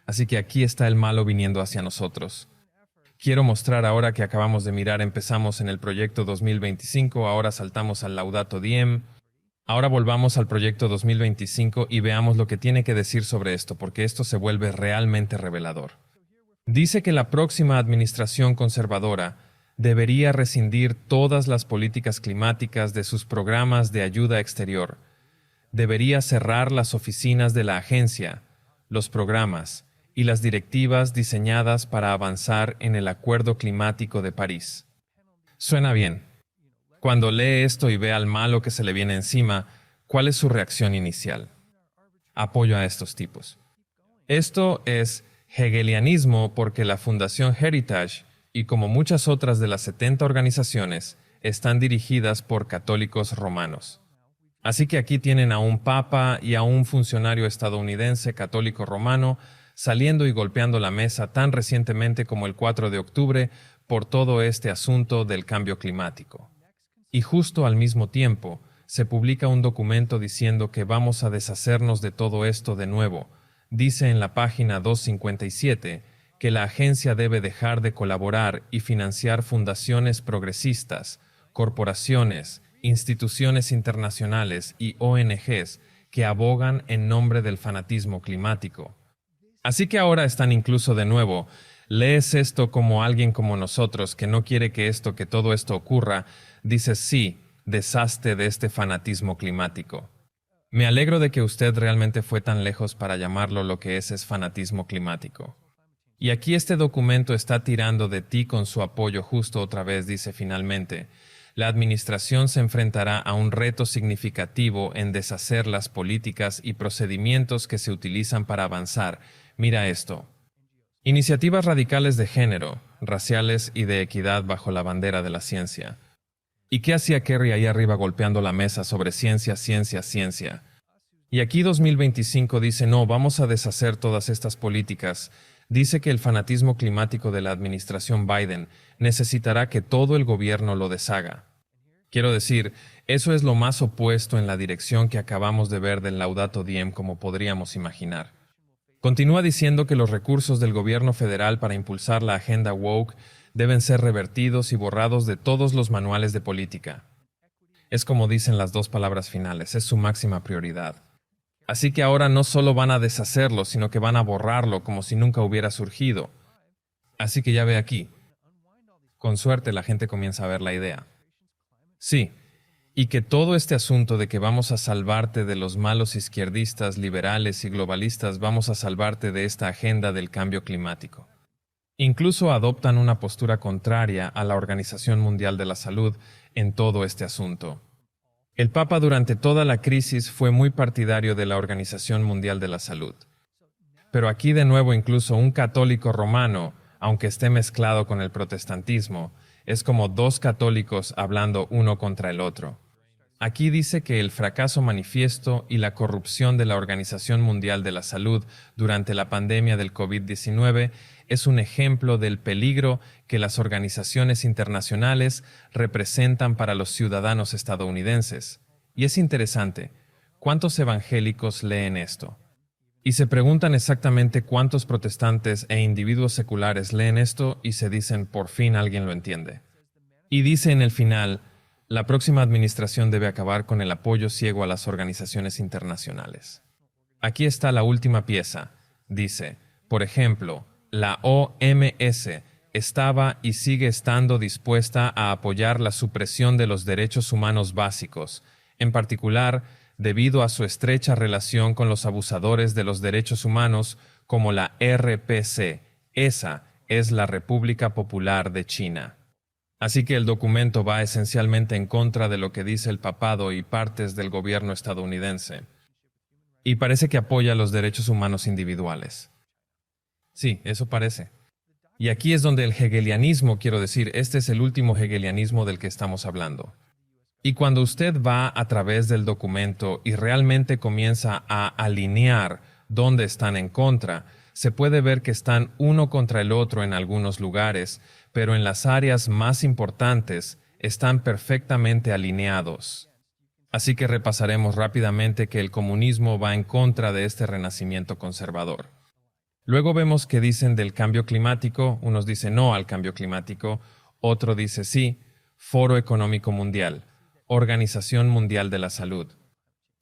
Así que aquí está el malo viniendo hacia nosotros. Quiero mostrar ahora que acabamos de mirar, empezamos en el proyecto 2025, ahora saltamos al Laudato Diem. Ahora volvamos al proyecto 2025 y veamos lo que tiene que decir sobre esto, porque esto se vuelve realmente revelador. Dice que la próxima administración conservadora debería rescindir todas las políticas climáticas de sus programas de ayuda exterior. Debería cerrar las oficinas de la agencia, los programas y las directivas diseñadas para avanzar en el Acuerdo Climático de París. Suena bien. Cuando lee esto y ve al malo que se le viene encima, ¿cuál es su reacción inicial? Apoyo a estos tipos. Esto es hegelianismo porque la Fundación Heritage, y como muchas otras de las 70 organizaciones, están dirigidas por católicos romanos. Así que aquí tienen a un papa y a un funcionario estadounidense católico romano saliendo y golpeando la mesa tan recientemente como el 4 de octubre por todo este asunto del cambio climático. Y justo al mismo tiempo, se publica un documento diciendo que vamos a deshacernos de todo esto de nuevo. Dice en la página 257 que la agencia debe dejar de colaborar y financiar fundaciones progresistas, corporaciones, instituciones internacionales y ONGs que abogan en nombre del fanatismo climático. Así que ahora están incluso de nuevo. Lees esto como alguien como nosotros que no quiere que todo esto ocurra. Dices sí, deshazte de este fanatismo climático. Me alegro de que usted realmente fue tan lejos para llamarlo lo que es fanatismo climático. Y aquí este documento está tirando de ti con su apoyo justo otra vez, dice finalmente. La administración se enfrentará a un reto significativo en deshacer las políticas y procedimientos que se utilizan para avanzar. Mira esto. Iniciativas radicales de género, raciales y de equidad bajo la bandera de la ciencia. ¿Y qué hacía Kerry ahí arriba golpeando la mesa sobre ciencia, ciencia, ciencia? Y aquí 2025 dice, no, vamos a deshacer todas estas políticas. Dice que el fanatismo climático de la administración Biden necesitará que todo el gobierno lo deshaga. Quiero decir, eso es lo más opuesto en la dirección que acabamos de ver del Laudato Diem como podríamos imaginar. Continúa diciendo que los recursos del gobierno federal para impulsar la agenda woke deben ser revertidos y borrados de todos los manuales de política. Es como dicen las dos palabras finales, es su máxima prioridad. Así que ahora no solo van a deshacerlo, sino que van a borrarlo como si nunca hubiera surgido. Así que ya ve aquí. Con suerte la gente comienza a ver la idea. Sí, y que todo este asunto de que vamos a salvarte de los malos izquierdistas, liberales y globalistas, vamos a salvarte de esta agenda del cambio climático. Incluso adoptan una postura contraria a la Organización Mundial de la Salud en todo este asunto. El Papa durante toda la crisis fue muy partidario de la Organización Mundial de la Salud. Pero aquí de nuevo incluso un católico romano, aunque esté mezclado con el protestantismo, es como dos católicos hablando uno contra el otro. Aquí dice que el fracaso manifiesto y la corrupción de la Organización Mundial de la Salud durante la pandemia del COVID-19 es un ejemplo del peligro que las organizaciones internacionales representan para los ciudadanos estadounidenses. Y es interesante, ¿cuántos evangélicos leen esto? Y se preguntan exactamente cuántos protestantes e individuos seculares leen esto y se dicen, por fin alguien lo entiende. Y dice en el final, la próxima administración debe acabar con el apoyo ciego a las organizaciones internacionales. Aquí está la última pieza. Dice, por ejemplo, la OMS estaba y sigue estando dispuesta a apoyar la supresión de los derechos humanos básicos, en particular, debido a su estrecha relación con los abusadores de los derechos humanos como la RPC. Esa es la República Popular de China. Así que el documento va esencialmente en contra de lo que dice el papado y partes del gobierno estadounidense. Y parece que apoya los derechos humanos individuales. Sí, eso parece. Y aquí es donde el hegelianismo, quiero decir, este es el último hegelianismo del que estamos hablando. Y cuando usted va a través del documento y realmente comienza a alinear dónde están en contra, se puede ver que están uno contra el otro en algunos lugares, pero en las áreas más importantes están perfectamente alineados. Así que repasaremos rápidamente que el comunismo va en contra de este renacimiento conservador. Luego vemos que dicen del cambio climático, unos dicen no al cambio climático, otro dice sí, Foro Económico Mundial, Organización Mundial de la Salud.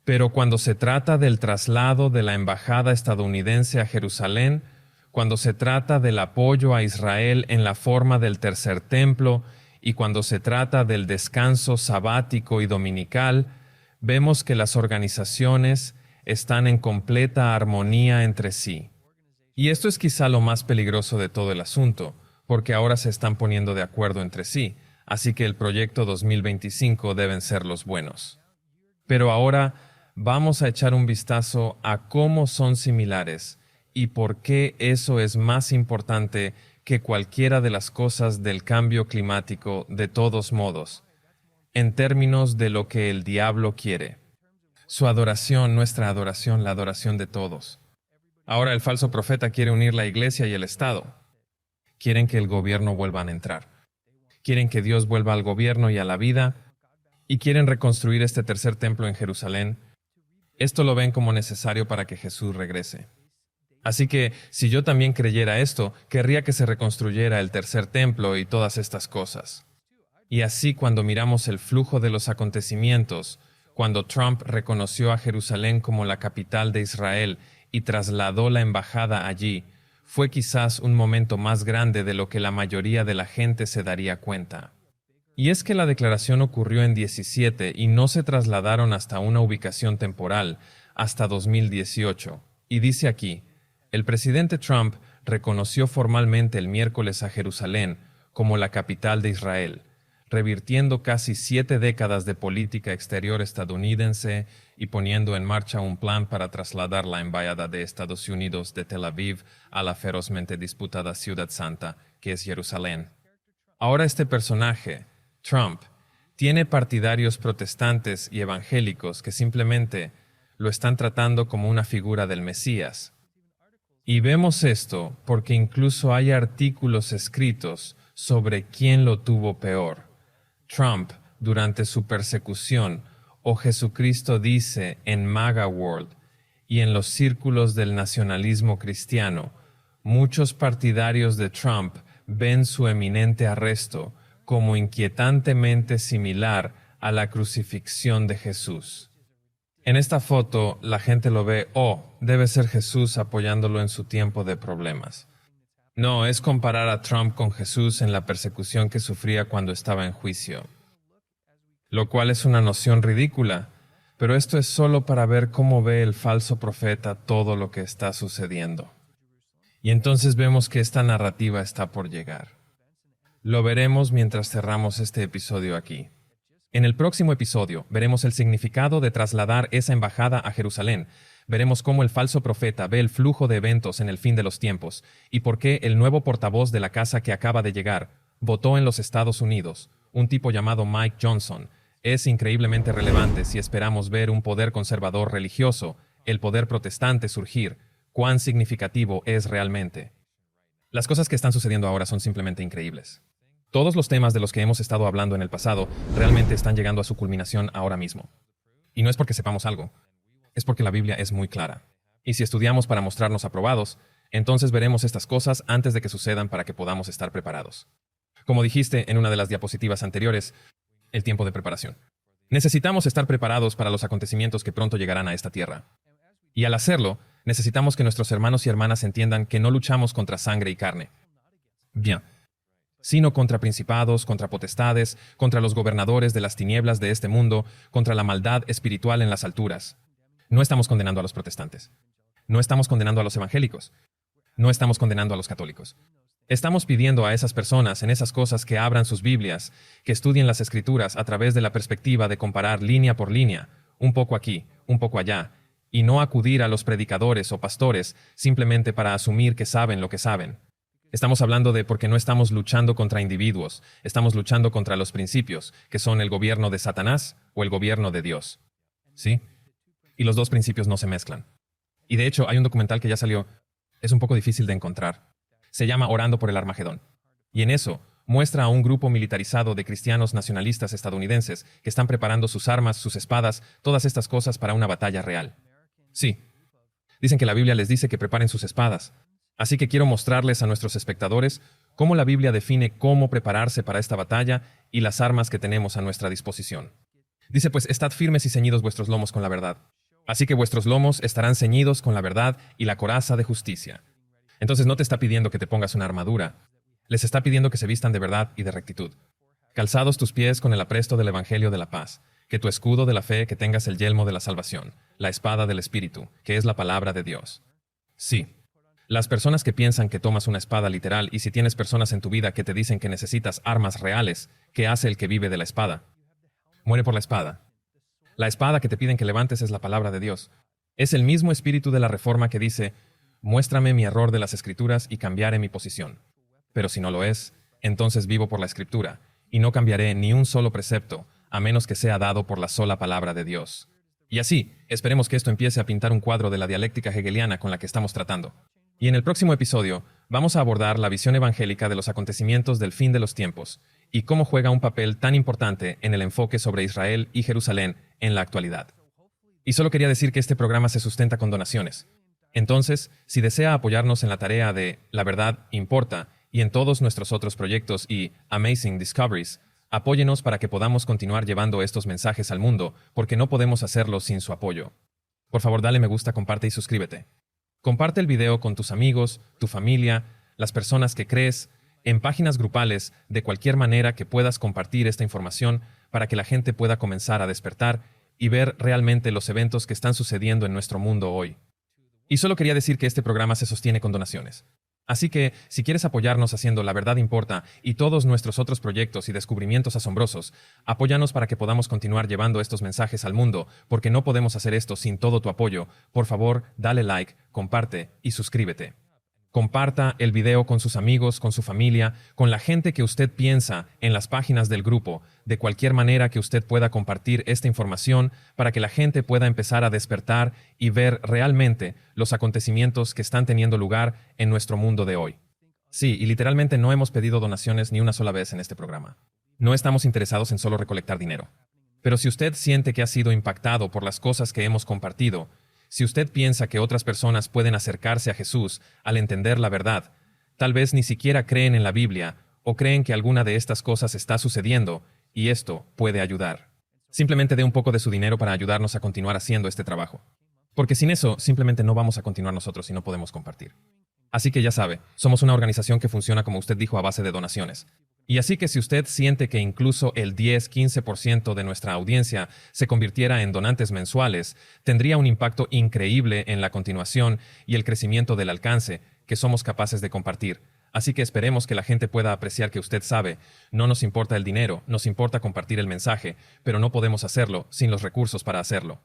Pero cuando se trata del traslado de la embajada estadounidense a Jerusalén, cuando se trata del apoyo a Israel en la forma del tercer templo y cuando se trata del descanso sabático y dominical, vemos que las organizaciones están en completa armonía entre sí. Y esto es quizá lo más peligroso de todo el asunto, porque ahora se están poniendo de acuerdo entre sí, así que el proyecto 2025 deben ser los buenos. Pero ahora vamos a echar un vistazo a cómo son similares y por qué eso es más importante que cualquiera de las cosas del cambio climático de todos modos, en términos de lo que el diablo quiere. Su adoración, nuestra adoración, la adoración de todos. Ahora el falso profeta quiere unir la iglesia y el Estado. Quieren que el gobierno vuelvan a entrar. Quieren que Dios vuelva al gobierno y a la vida, y quieren reconstruir este tercer templo en Jerusalén. Esto lo ven como necesario para que Jesús regrese. Así que, si yo también creyera esto, querría que se reconstruyera el tercer templo y todas estas cosas. Y así, cuando miramos el flujo de los acontecimientos, cuando Trump reconoció a Jerusalén como la capital de Israel y trasladó la embajada allí, fue quizás un momento más grande de lo que la mayoría de la gente se daría cuenta. Y es que la declaración ocurrió en 17 y no se trasladaron hasta una ubicación temporal, hasta 2018. Y dice aquí, el presidente Trump reconoció formalmente el miércoles a Jerusalén como la capital de Israel, revirtiendo casi 7 décadas de política exterior estadounidense y poniendo en marcha un plan para trasladar la embajada de Estados Unidos de Tel Aviv a la ferozmente disputada Ciudad Santa, que es Jerusalén. Ahora este personaje, Trump, tiene partidarios protestantes y evangélicos que simplemente lo están tratando como una figura del Mesías. Y vemos esto porque incluso hay artículos escritos sobre quién lo tuvo peor, Trump durante su persecución, o Jesucristo dice en MAGA World y en los círculos del nacionalismo cristiano, muchos partidarios de Trump ven su eminente arresto como inquietantemente similar a la crucifixión de Jesús. En esta foto, la gente lo ve, debe ser Jesús apoyándolo en su tiempo de problemas. No, es comparar a Trump con Jesús en la persecución que sufría cuando estaba en juicio. Lo cual es una noción ridícula, pero esto es solo para ver cómo ve el falso profeta todo lo que está sucediendo. Y entonces vemos que esta narrativa está por llegar. Lo veremos mientras cerramos este episodio aquí. En el próximo episodio veremos el significado de trasladar esa embajada a Jerusalén. Veremos cómo el falso profeta ve el flujo de eventos en el fin de los tiempos y por qué el nuevo portavoz de la casa que acaba de llegar votó en los Estados Unidos, un tipo llamado Mike Johnson. Es increíblemente relevante si esperamos ver un poder conservador religioso, el poder protestante surgir. Cuán significativo es realmente. Las cosas que están sucediendo ahora son simplemente increíbles. Todos los temas de los que hemos estado hablando en el pasado realmente están llegando a su culminación ahora mismo. Y no es porque sepamos algo, es porque la Biblia es muy clara. Y si estudiamos para mostrarnos aprobados, entonces veremos estas cosas antes de que sucedan para que podamos estar preparados. Como dijiste en una de las diapositivas anteriores, el tiempo de preparación. Necesitamos estar preparados para los acontecimientos que pronto llegarán a esta tierra. Y al hacerlo, necesitamos que nuestros hermanos y hermanas entiendan que no luchamos contra sangre y carne. Bien. Sino contra principados, contra potestades, contra los gobernadores de las tinieblas de este mundo, contra la maldad espiritual en las alturas. No estamos condenando a los protestantes. No estamos condenando a los evangélicos. No estamos condenando a los católicos. Estamos pidiendo a esas personas en esas cosas que abran sus Biblias, que estudien las Escrituras a través de la perspectiva de comparar línea por línea, un poco aquí, un poco allá, y no acudir a los predicadores o pastores simplemente para asumir que saben lo que saben. Estamos hablando de porque no estamos luchando contra individuos, estamos luchando contra los principios, que son el gobierno de Satanás o el gobierno de Dios. ¿Sí? Y los dos principios no se mezclan. Y de hecho, hay un documental que ya salió, es un poco difícil de encontrar. Se llama Orando por el Armagedón. Y en eso, muestra a un grupo militarizado de cristianos nacionalistas estadounidenses que están preparando sus armas, sus espadas, todas estas cosas para una batalla real. Sí. Dicen que la Biblia les dice que preparen sus espadas. Así que quiero mostrarles a nuestros espectadores cómo la Biblia define cómo prepararse para esta batalla y las armas que tenemos a nuestra disposición. Dice pues, estad firmes y ceñidos vuestros lomos con la verdad. Así que vuestros lomos estarán ceñidos con la verdad y la coraza de justicia. Entonces no te está pidiendo que te pongas una armadura. Les está pidiendo que se vistan de verdad y de rectitud. Calzados tus pies con el apresto del Evangelio de la paz, que tu escudo de la fe, que tengas el yelmo de la salvación, la espada del Espíritu, que es la palabra de Dios. Sí. Las personas que piensan que tomas una espada literal y si tienes personas en tu vida que te dicen que necesitas armas reales, ¿qué hace el que vive de la espada? Muere por la espada. La espada que te piden que levantes es la palabra de Dios. Es el mismo espíritu de la Reforma que dice, muéstrame mi error de las Escrituras y cambiaré mi posición. Pero si no lo es, entonces vivo por la Escritura, y no cambiaré ni un solo precepto, a menos que sea dado por la sola palabra de Dios. Y así, esperemos que esto empiece a pintar un cuadro de la dialéctica hegeliana con la que estamos tratando. Y en el próximo episodio, vamos a abordar la visión evangélica de los acontecimientos del fin de los tiempos, y cómo juega un papel tan importante en el enfoque sobre Israel y Jerusalén en la actualidad. Y solo quería decir que este programa se sustenta con donaciones. Entonces, si desea apoyarnos en la tarea de La Verdad Importa y en todos nuestros otros proyectos y Amazing Discoveries, apóyenos para que podamos continuar llevando estos mensajes al mundo, porque no podemos hacerlo sin su apoyo. Por favor, dale me gusta, comparte y suscríbete. Comparte el video con tus amigos, tu familia, las personas que crees, en páginas grupales, de cualquier manera que puedas compartir esta información para que la gente pueda comenzar a despertar y ver realmente los eventos que están sucediendo en nuestro mundo hoy. Y solo quería decir que este programa se sostiene con donaciones. Así que, si quieres apoyarnos haciendo La Verdad Importa y todos nuestros otros proyectos y descubrimientos asombrosos, apóyanos para que podamos continuar llevando estos mensajes al mundo, porque no podemos hacer esto sin todo tu apoyo. Por favor, dale like, comparte y suscríbete. Comparta el video con sus amigos, con su familia, con la gente que usted piensa en las páginas del grupo, de cualquier manera que usted pueda compartir esta información para que la gente pueda empezar a despertar y ver realmente los acontecimientos que están teniendo lugar en nuestro mundo de hoy. Sí, y literalmente no hemos pedido donaciones ni una sola vez en este programa. No estamos interesados en solo recolectar dinero. Pero si usted siente que ha sido impactado por las cosas que hemos compartido, si usted piensa que otras personas pueden acercarse a Jesús al entender la verdad, tal vez ni siquiera creen en la Biblia o creen que alguna de estas cosas está sucediendo, y esto puede ayudar. Simplemente dé un poco de su dinero para ayudarnos a continuar haciendo este trabajo. Porque sin eso, simplemente no vamos a continuar nosotros y no podemos compartir. Así que ya sabe, somos una organización que funciona como usted dijo a base de donaciones. Y así que si usted siente que incluso el 10-15% de nuestra audiencia se convirtiera en donantes mensuales, tendría un impacto increíble en la continuación y el crecimiento del alcance que somos capaces de compartir. Así que esperemos que la gente pueda apreciar que usted sabe, no nos importa el dinero, nos importa compartir el mensaje, pero no podemos hacerlo sin los recursos para hacerlo.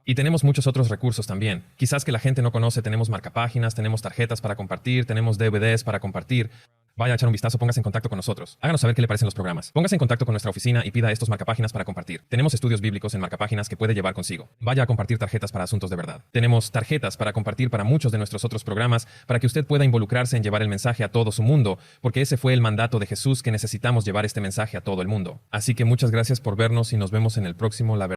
Y tenemos muchos otros recursos también. Quizás que la gente no conoce, tenemos marcapáginas, tenemos tarjetas para compartir, tenemos DVDs para compartir. Vaya a echar un vistazo, póngase en contacto con nosotros. Háganos saber qué le parecen los programas. Póngase en contacto con nuestra oficina y pida estos marcapáginas para compartir. Tenemos estudios bíblicos en marcapáginas que puede llevar consigo. Vaya a compartir tarjetas para asuntos de verdad. Tenemos tarjetas para compartir para muchos de nuestros otros programas para que usted pueda involucrarse en llevar el mensaje a todo su mundo, porque ese fue el mandato de Jesús, que necesitamos llevar este mensaje a todo el mundo. Así que muchas gracias por vernos y nos vemos en el próximo La Verdad.